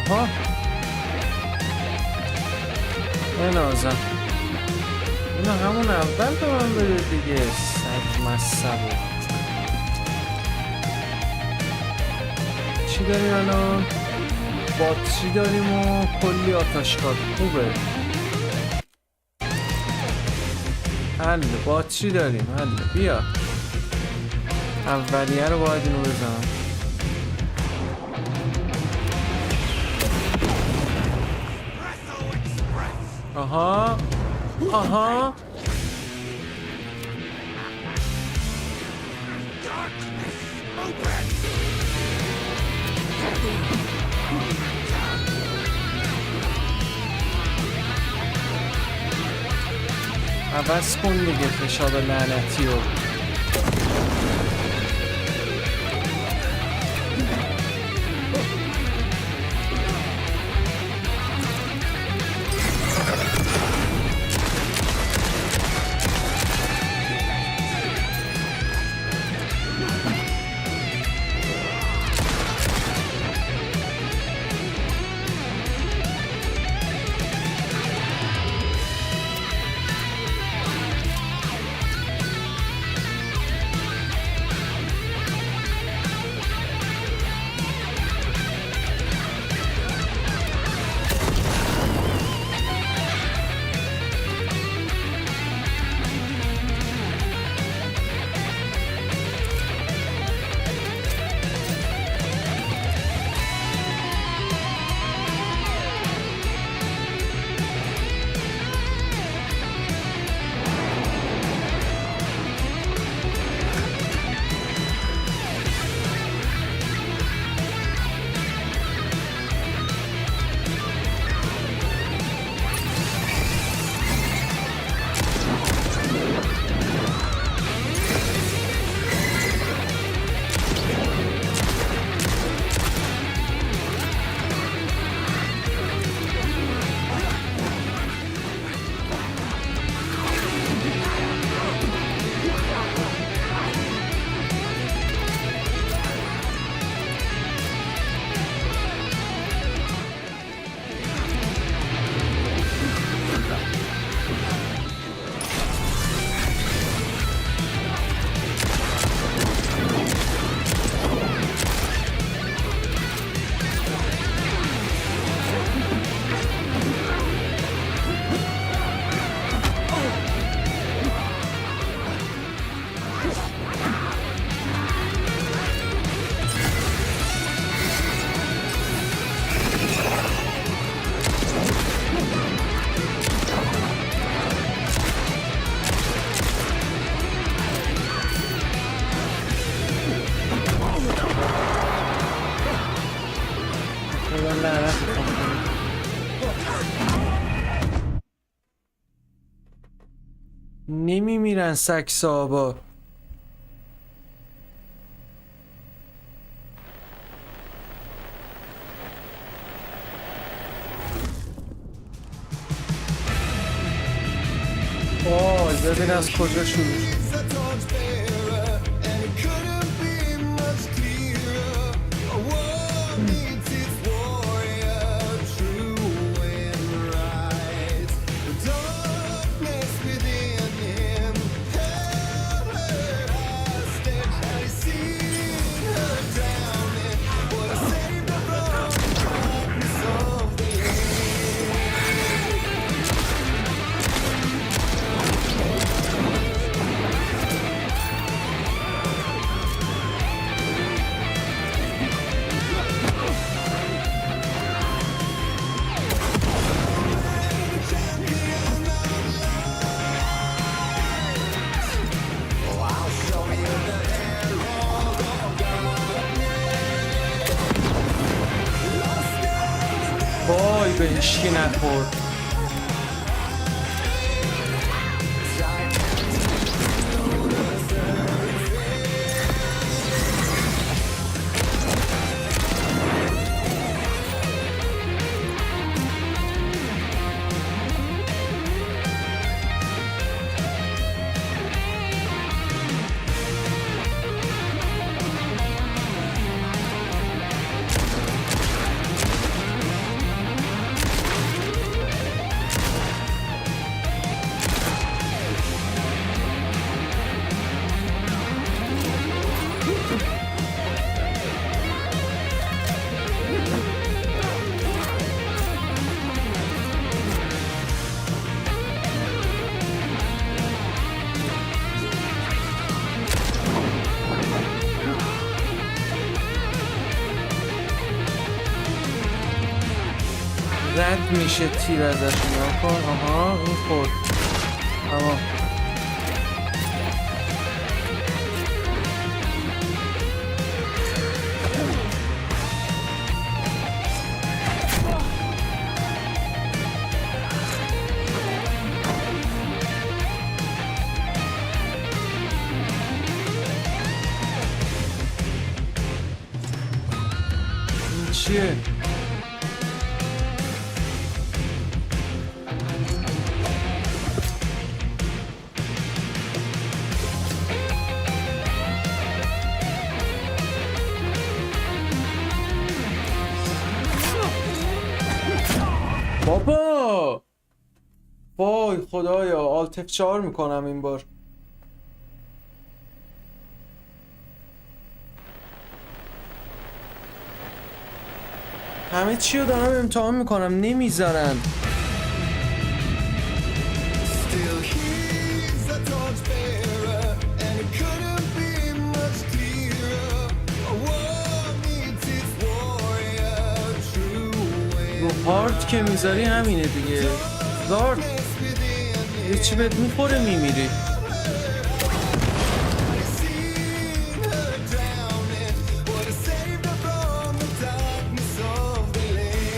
[SPEAKER 1] آها بنازم اینو همون اول به من بده دیگه. سگ مصبو. چی داریم الان؟ باتری داریم و کلی آتشکار. خوبه. حل. باتری داریم. حل. بیا اولیه رو باید اینو بزنم. آها آها عوض کن دیگه فشار لعنتی رو. نمیمیرن سگ صاحبا. ببین از کجا شروع شد. وای به هیچکی نخورد. رد میشه تیر ازش. نگاه کن. آها این خورد. تمام. چیه؟ بابا وای خدایا آلت F4 میکنم این بار. همه چی رو دارم امتحان میکنم نمیذارن.
[SPEAKER 9] Still he's a torchbearer, and it couldn't be much clearer. A war needs its warrior, true
[SPEAKER 1] رو پارت که میذاری همینه دیگه. زارت یه چی بهت میخوره میمیری.
[SPEAKER 9] seen her drowning. Would have saved her from the darkness of the lake.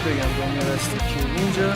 [SPEAKER 1] بگم دنیا رسته که اینجا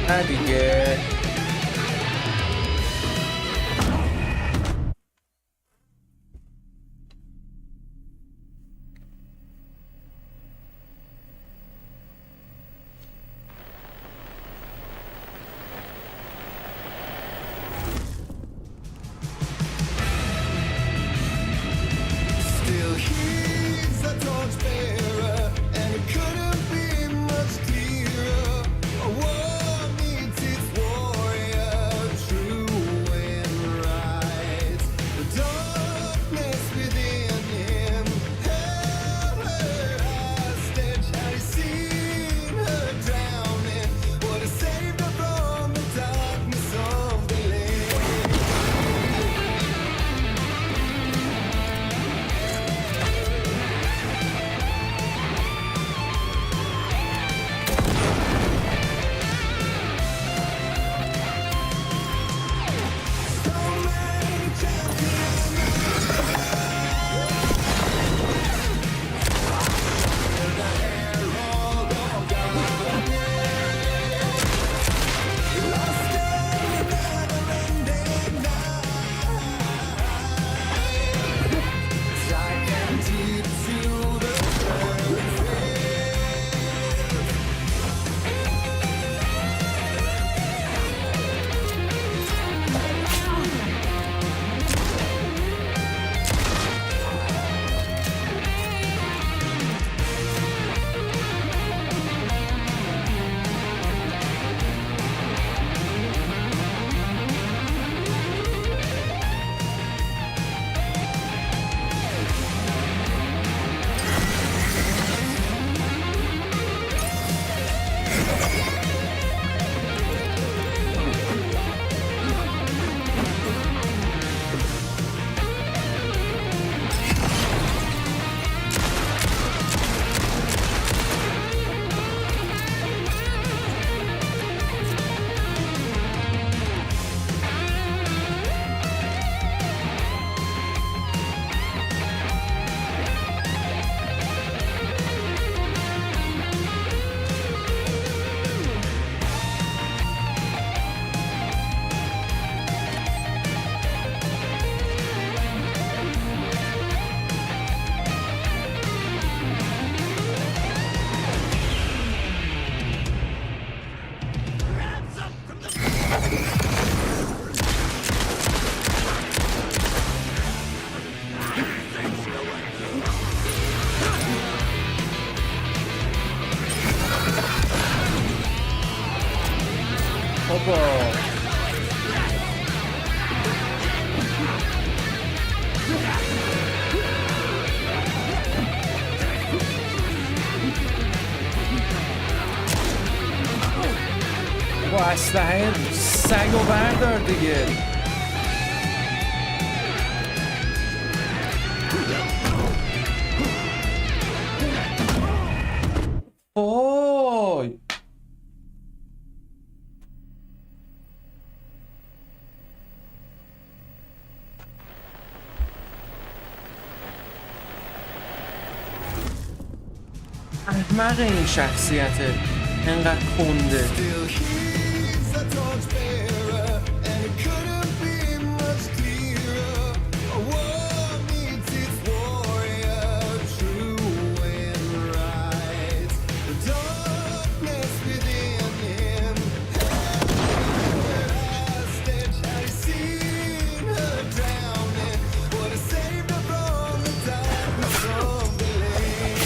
[SPEAKER 1] نه دیگه
[SPEAKER 9] Still he's a torchbearer, and it couldn't be much clearer. A war needs its war.
[SPEAKER 1] بابا. با اسلحه سگو بردار دیگه. وای احمق این شخصیته، انقدر کنده.
[SPEAKER 9] Still he's a torchbearer, and it couldn't be much clearer. A war meets its warrior, true and right. The darkness within him held hostage. Had he seen her drowning, would have saved her from the darkness of the lake.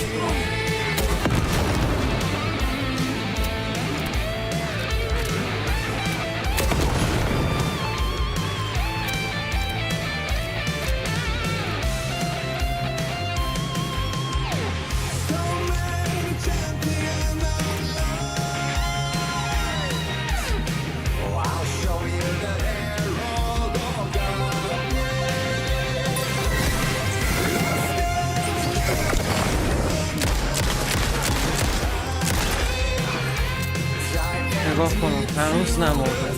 [SPEAKER 9] So many champions online. Oh, I'll show you the herald of God.
[SPEAKER 1] نگاه کنم هنوز نمورده.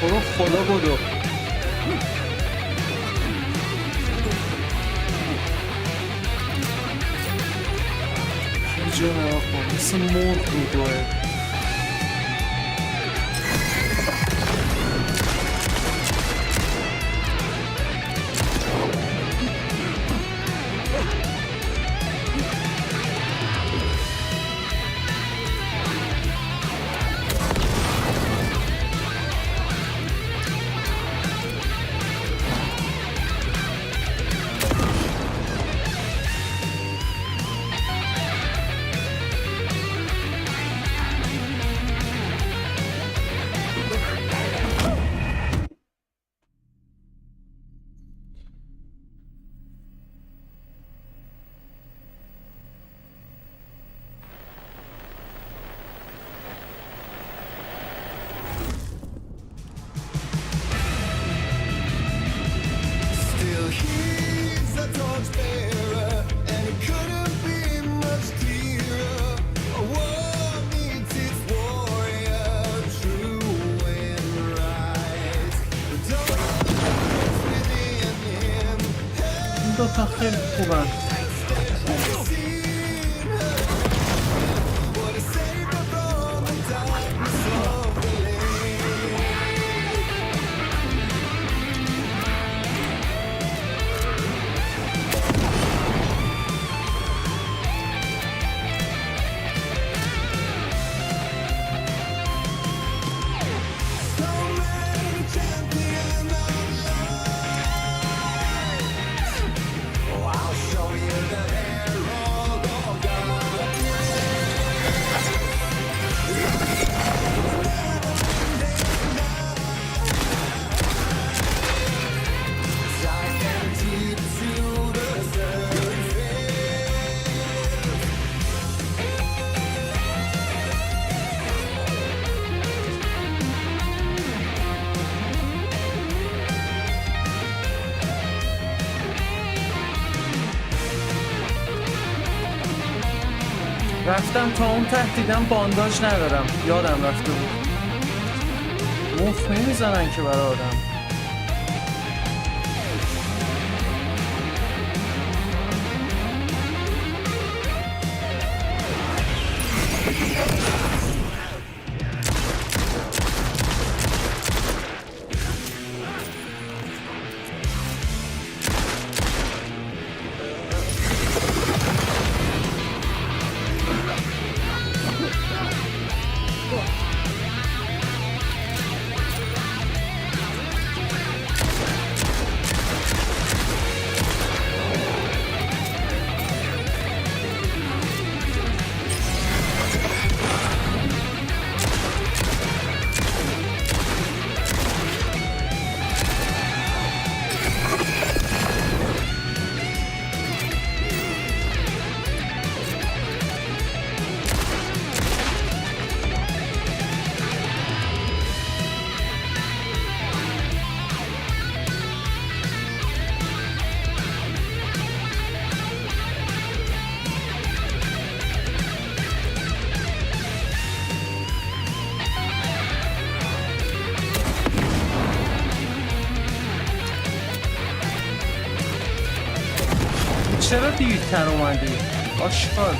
[SPEAKER 1] برو خدا بدو. اینجا نگاه کن مثل مرغ میدوه.
[SPEAKER 9] Still he's a torchbearer, and it couldn't be much clearer. A war meets its warrior, true and right. The darkness within him
[SPEAKER 1] این دوتا خیلی خوبن.
[SPEAKER 9] seen her would have saved her from the darkness of the lake. So many champions online. Oh, I'll show you the herald of God. Dive down deep to the surface.
[SPEAKER 1] رفتم تا اون ته دیدم بانداج ندارم، یادم رفته بود. مفت نمیزنن که برای آدم. چرا دیرتر اومدی؟ آشغال.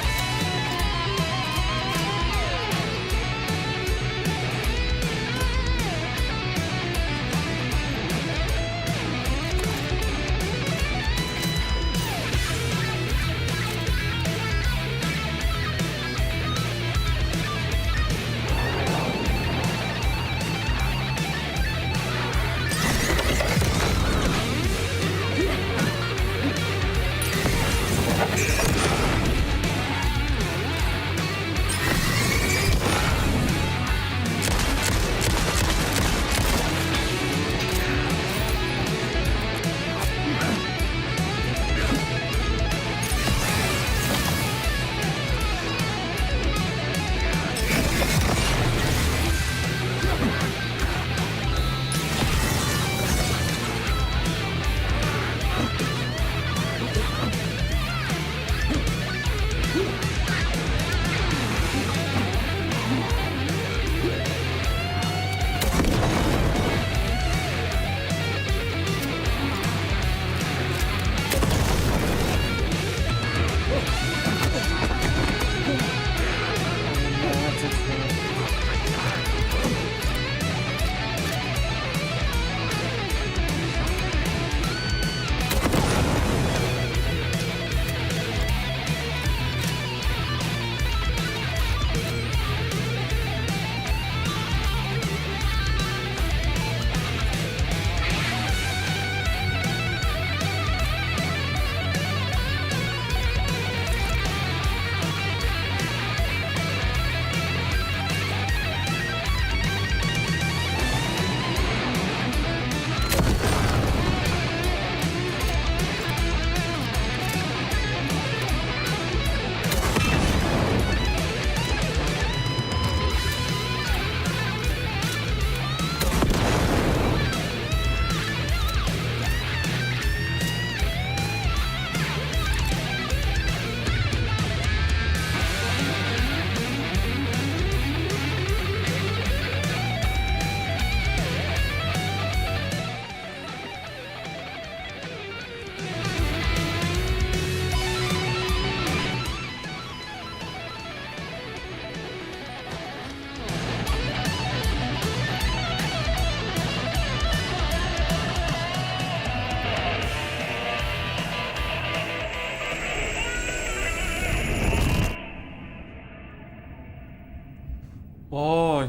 [SPEAKER 1] وای.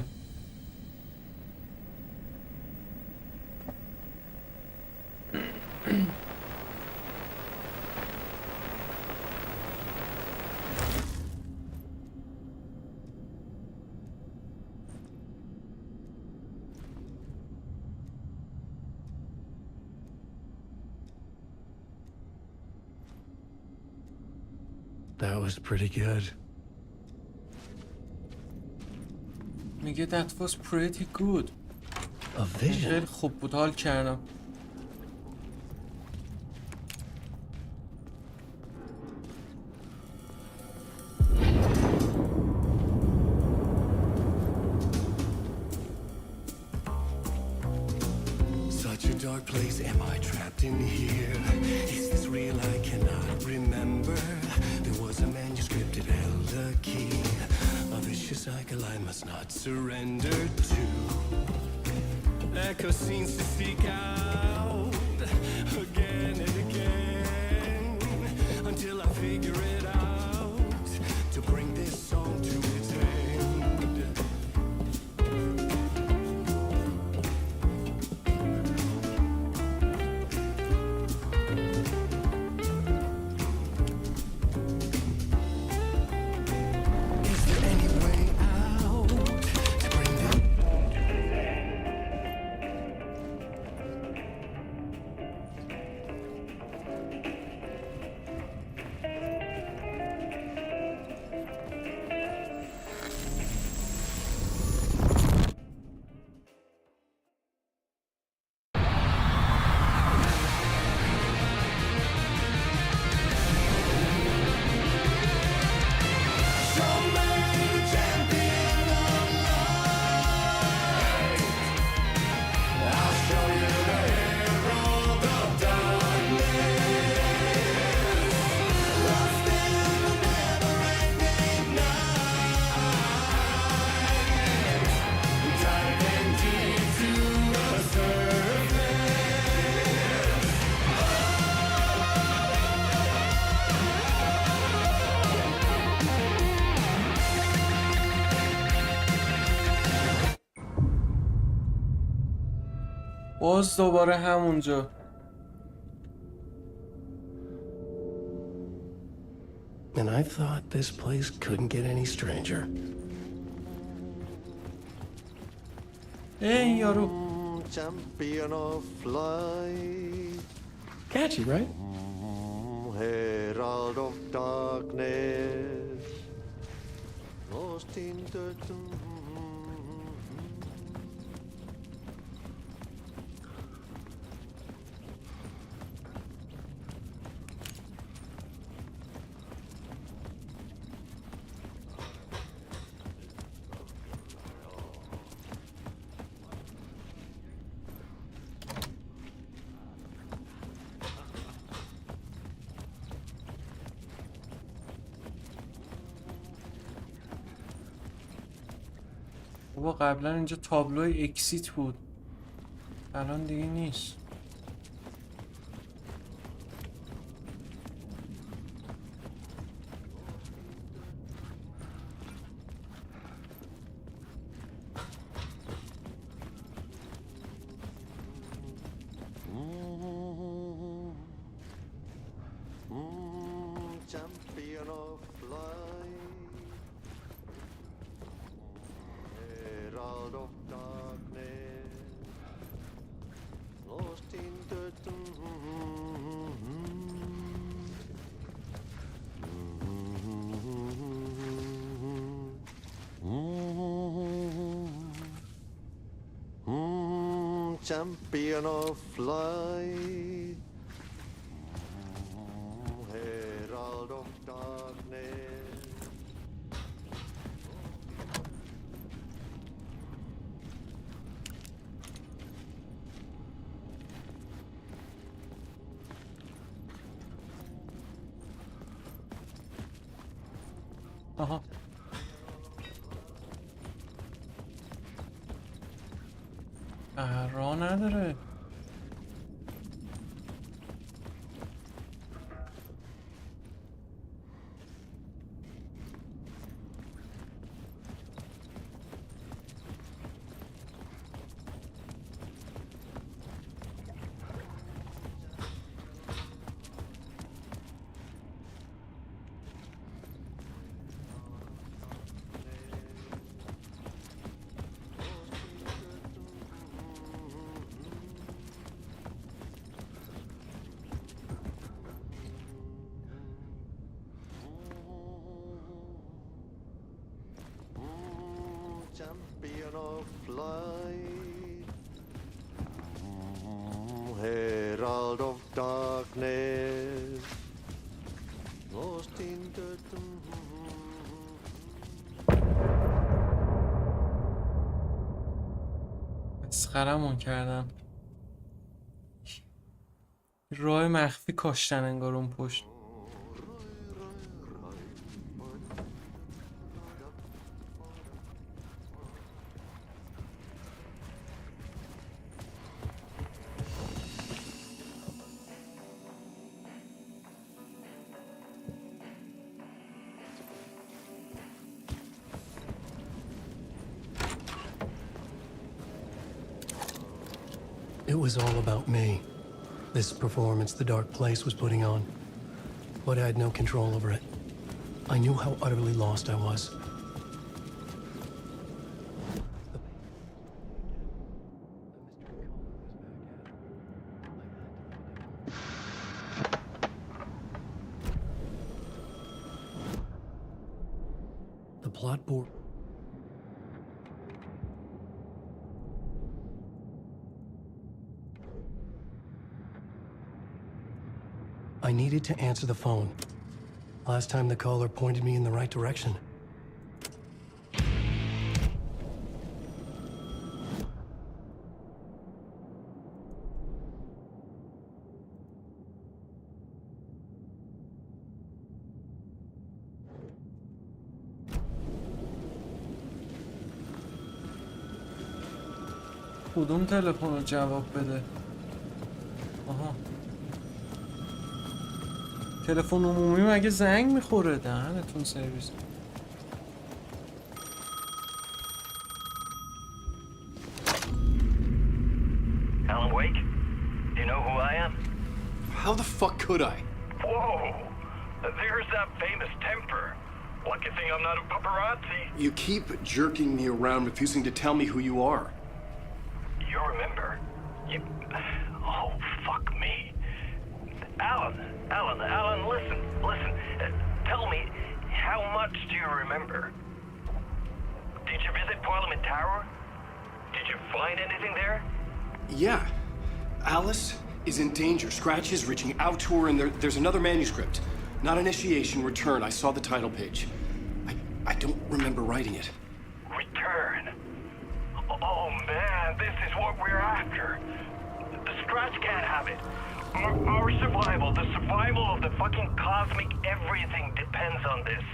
[SPEAKER 2] That was pretty good.
[SPEAKER 1] میگه that was pretty good.
[SPEAKER 2] A vision.
[SPEAKER 1] خیلی خوب بود، حال کردم.
[SPEAKER 2] lost in here. Is this real? I cannot remember. There was a manuscript, it held a key. A vicious cycle I must not surrender to. Echo seems to seek out again and again until I figure it out to bring this song to its end. Is there any way out to bring this?
[SPEAKER 1] باز دوباره همونجا.
[SPEAKER 2] And I thought this place couldn't get any stranger.
[SPEAKER 1] این یارو
[SPEAKER 11] Champion of light,
[SPEAKER 2] Catchy, right?
[SPEAKER 11] herald of darkness, lost in the
[SPEAKER 1] بابا قبلا اینجا تابلوی اکسیت بود، الان دیگه نیست.
[SPEAKER 11] champion of light, herald of darkness, lost in the champion of light, herald of darkness.
[SPEAKER 1] آها راه نداره. Champion of light, herald of darkness, lost in the مسخرمون کردم. راه مخفی کاشتن انگار اون پشت.
[SPEAKER 2] It was all about me. This performance the dark place was putting on. But I had no control over it. I knew how utterly lost I was. The plot board. I needed to answer the phone. Last time the caller pointed me in the right direction.
[SPEAKER 1] کدوم تلفن رو جواب بده؟ آها، تلفن عمومی مگه زنگ میخوره؟ دهنتون سرویس.
[SPEAKER 5] Alan Wake? Do you know who I am?
[SPEAKER 12] How the fuck could I?
[SPEAKER 5] Whoa! There's that famous temper. Lucky thing I'm not a paparazzi.
[SPEAKER 12] You keep jerking me around, refusing to tell me who you are.
[SPEAKER 5] You remember? You... Oh, fuck me. Alan, listen. Tell me, how much do you remember? Did you visit Parliament Tower? Did you find anything there?
[SPEAKER 12] Yeah. Alice is in danger. Scratch is reaching out to her, and there's another manuscript. Not initiation, return. I saw the title page. I don't remember writing it.
[SPEAKER 5] Return? Oh man, this is what we're after. The Scratch can't have it. Our survival, the survival of the fucking cosmic everything depends on this.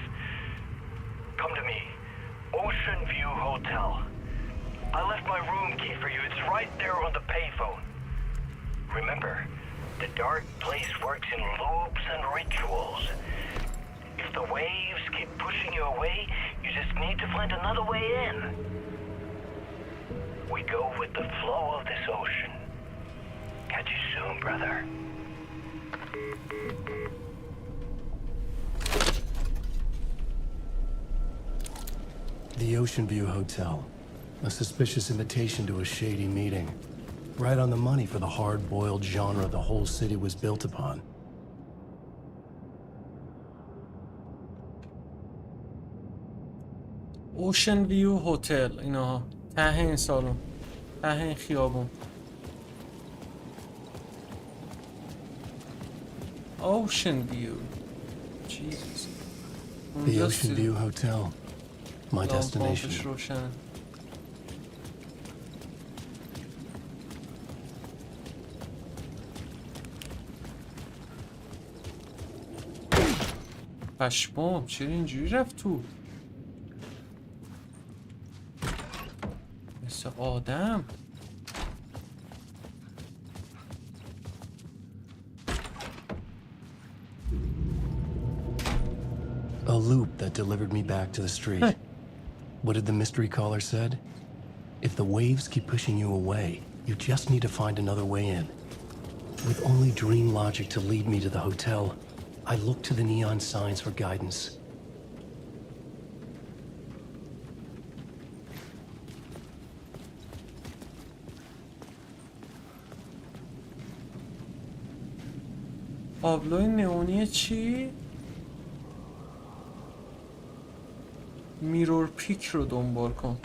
[SPEAKER 5] Come to me. Ocean View Hotel. I left my room key for you. It's right there on the payphone. Remember, the dark place works in loops and rituals. If the waves keep pushing you away, you just need to find another way in. We go with the flow of this ocean. Catch you soon, brother.
[SPEAKER 2] The Ocean View Hotel. A suspicious invitation to a shady meeting. Right on the money for the hard-boiled genre the whole city was built upon.
[SPEAKER 1] اوشن ویو هتل، اینا ته این سالن، ته این خیابون. Ocean View. Jesus.
[SPEAKER 2] The Ocean View Hotel. My destination.
[SPEAKER 1] لامپش روشن. پشمام چرا اینجوری رفت تو؟ مثل آدم.
[SPEAKER 2] A loop that delivered me back to the street. What did the mystery caller said? If the waves keep pushing you away, you just need to find another way in. With only dream logic to lead me to the hotel, I looked to the neon signs for guidance.
[SPEAKER 1] تابلوی نئونی چی؟ میرور پیک رو دنبال کن.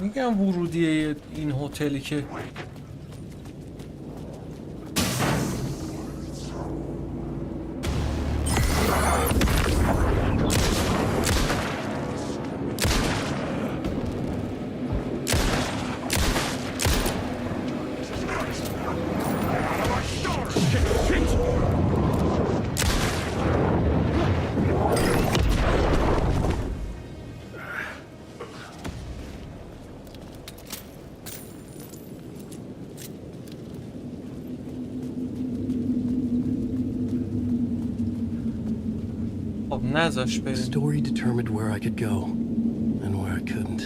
[SPEAKER 1] میگم ورودیه این هتلی که نذاش
[SPEAKER 2] The
[SPEAKER 1] بریم.
[SPEAKER 2] story determined where I could go and where I couldn't.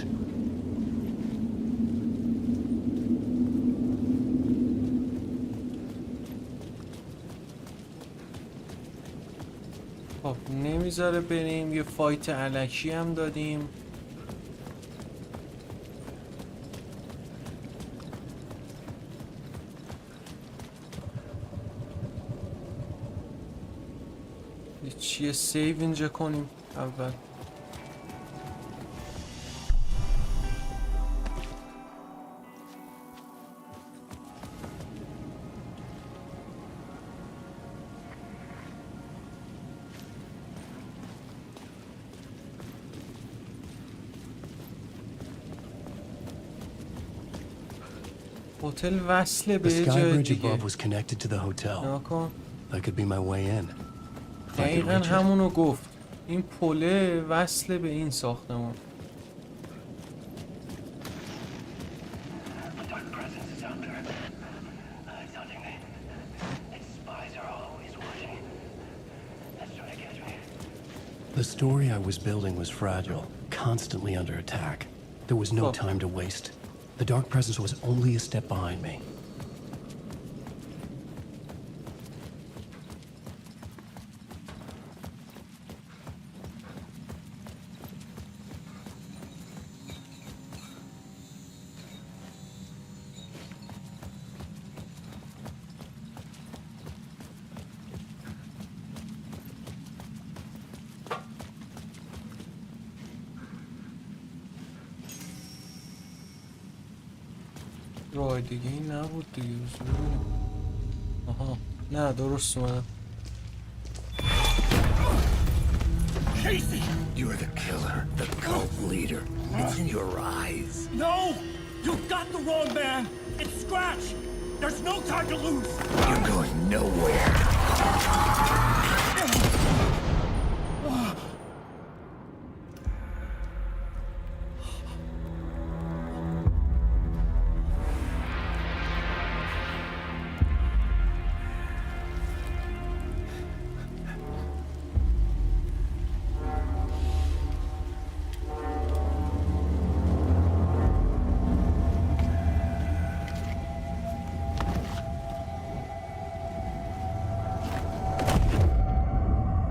[SPEAKER 1] خب نمیذاره بریم. یه فایت الکی هم دادیم. یه سیو اینجا کنیم اول. هتل وصله
[SPEAKER 2] The
[SPEAKER 1] به
[SPEAKER 2] sky
[SPEAKER 1] جای
[SPEAKER 2] bridge
[SPEAKER 1] دیگه.
[SPEAKER 2] above was connected to the hotel.
[SPEAKER 1] نکن.
[SPEAKER 2] That could be my way in. If I could
[SPEAKER 1] دقیقا
[SPEAKER 2] reach it.
[SPEAKER 1] همونو گفت. این پله وصله به این ساختمون.
[SPEAKER 5] The dark presence is out there. It's hunting me. Its spies are always watching. It's trying to catch me.
[SPEAKER 2] The story I was building was fragile, constantly under attack. There was no
[SPEAKER 1] Oh.
[SPEAKER 2] time to waste. The dark presence was only a step behind me.
[SPEAKER 1] راه دیگه این نبود دیگه. ببینیم. آها نه درست اومدم.
[SPEAKER 4] You're the killer, the cult leader. It's in your eyes.
[SPEAKER 10] No! You've got the wrong man! It's Scratch! There's no time to lose!
[SPEAKER 4] You're going nowhere.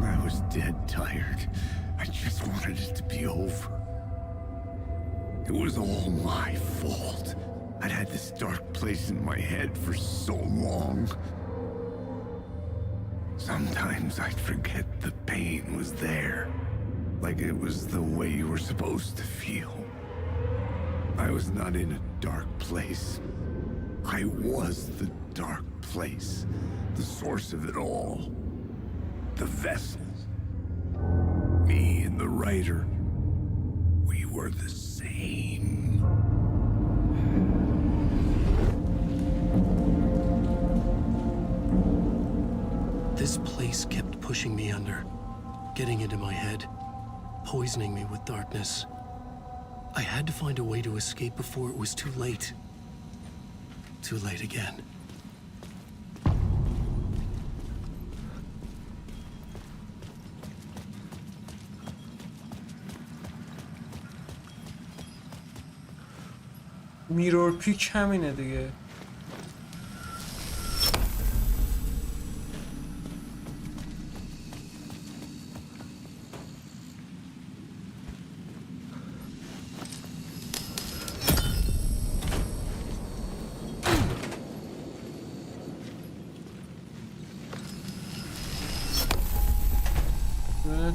[SPEAKER 4] I was dead tired. I just wanted it to be over. It was all my fault. I'd had this dark place in my head for so long. Sometimes I'd forget the pain was there. Like it was the way you were supposed to feel. I was not in a dark place. I was the dark place. The source of it all. The vessel. Me and the writer. We were the same.
[SPEAKER 2] This place kept pushing me under, getting into my head, poisoning me with darkness. I had to find a way to escape before it was too late. Too late again.
[SPEAKER 1] میرور پیک همینه دیگه.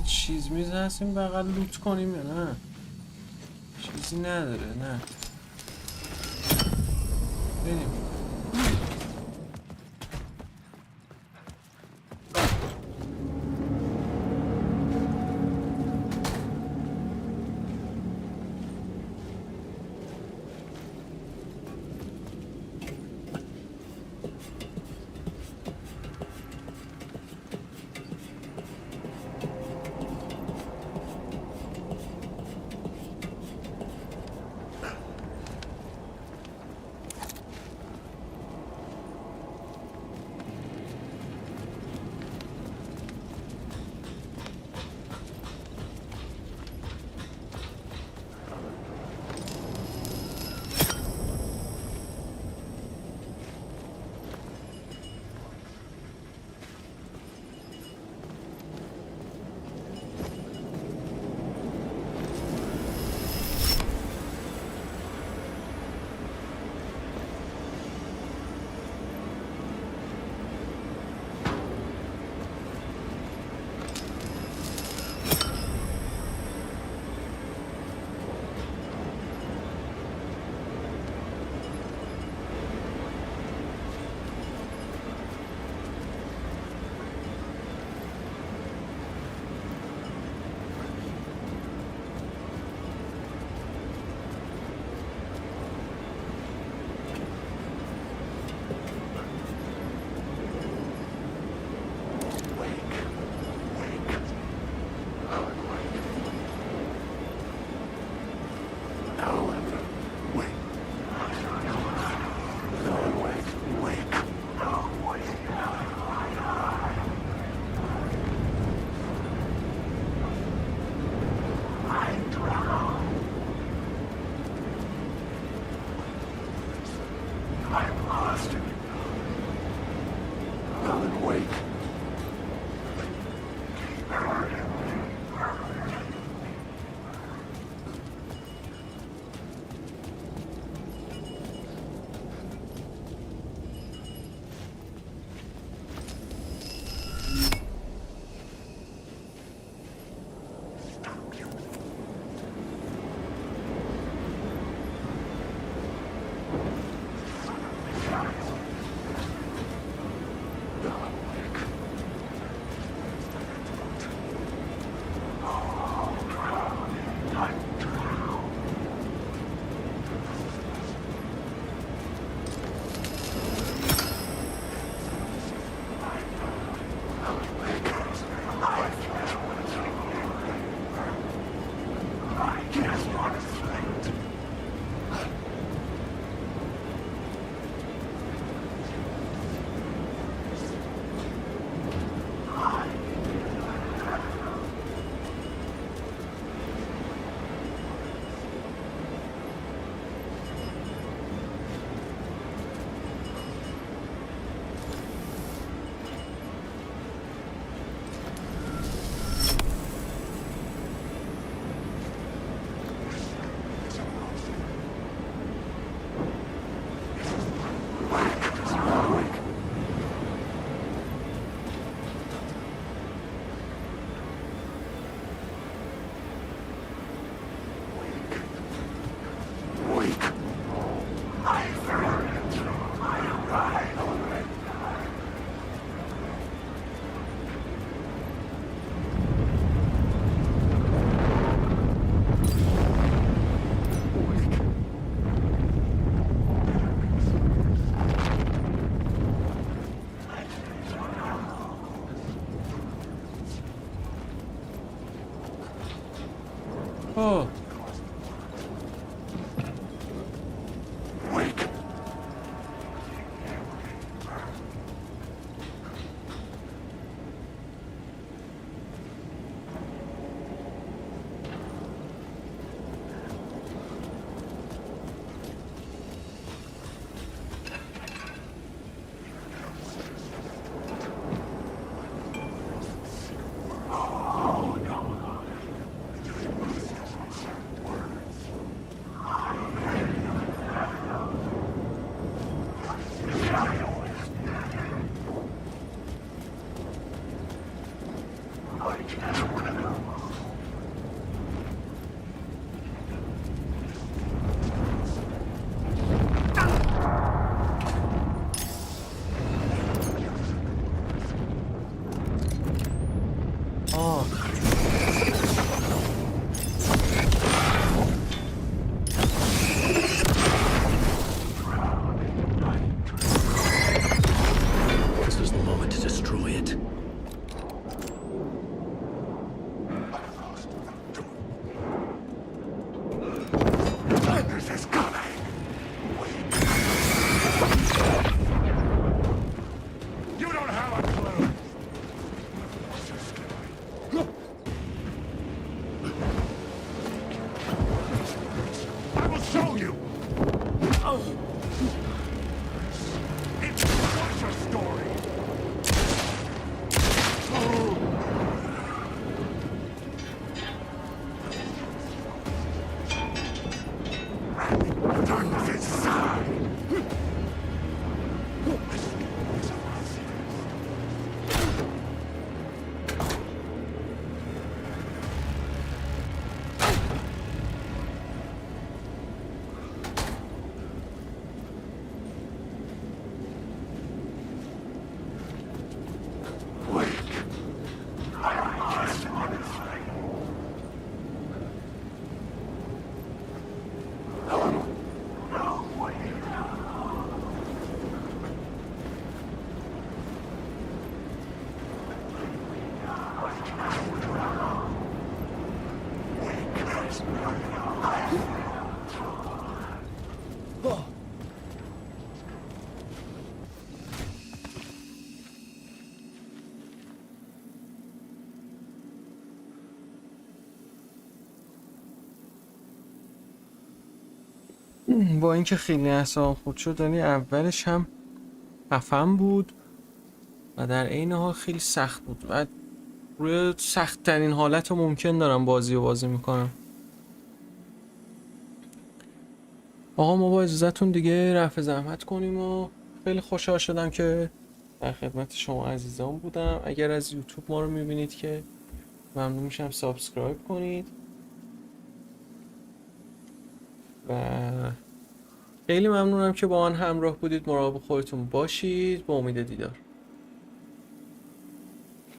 [SPEAKER 1] چیز میز هست این بغل لوت کنیم یا نه؟ چیزی نداره نه. بریم. Oh. با اینکه خیلی اعصابم خورد شد، ولی اولش هم خفن بود و در عین حال خیلی سخت بود و روی سخت ترین حالت ممکن دارم بازی میکنم. آقا ما با اجازهتون دیگه رفع زحمت کنیم و خیلی خوشحال شدم که در خدمت شما عزیزان بودم. اگر از یوتیوب ما رو میبینید که ممنون میشم سابسکرایب کنید و خیلی ممنونم که با آن همراه بودید. مراقب خودتون باشید. با امید دیدار.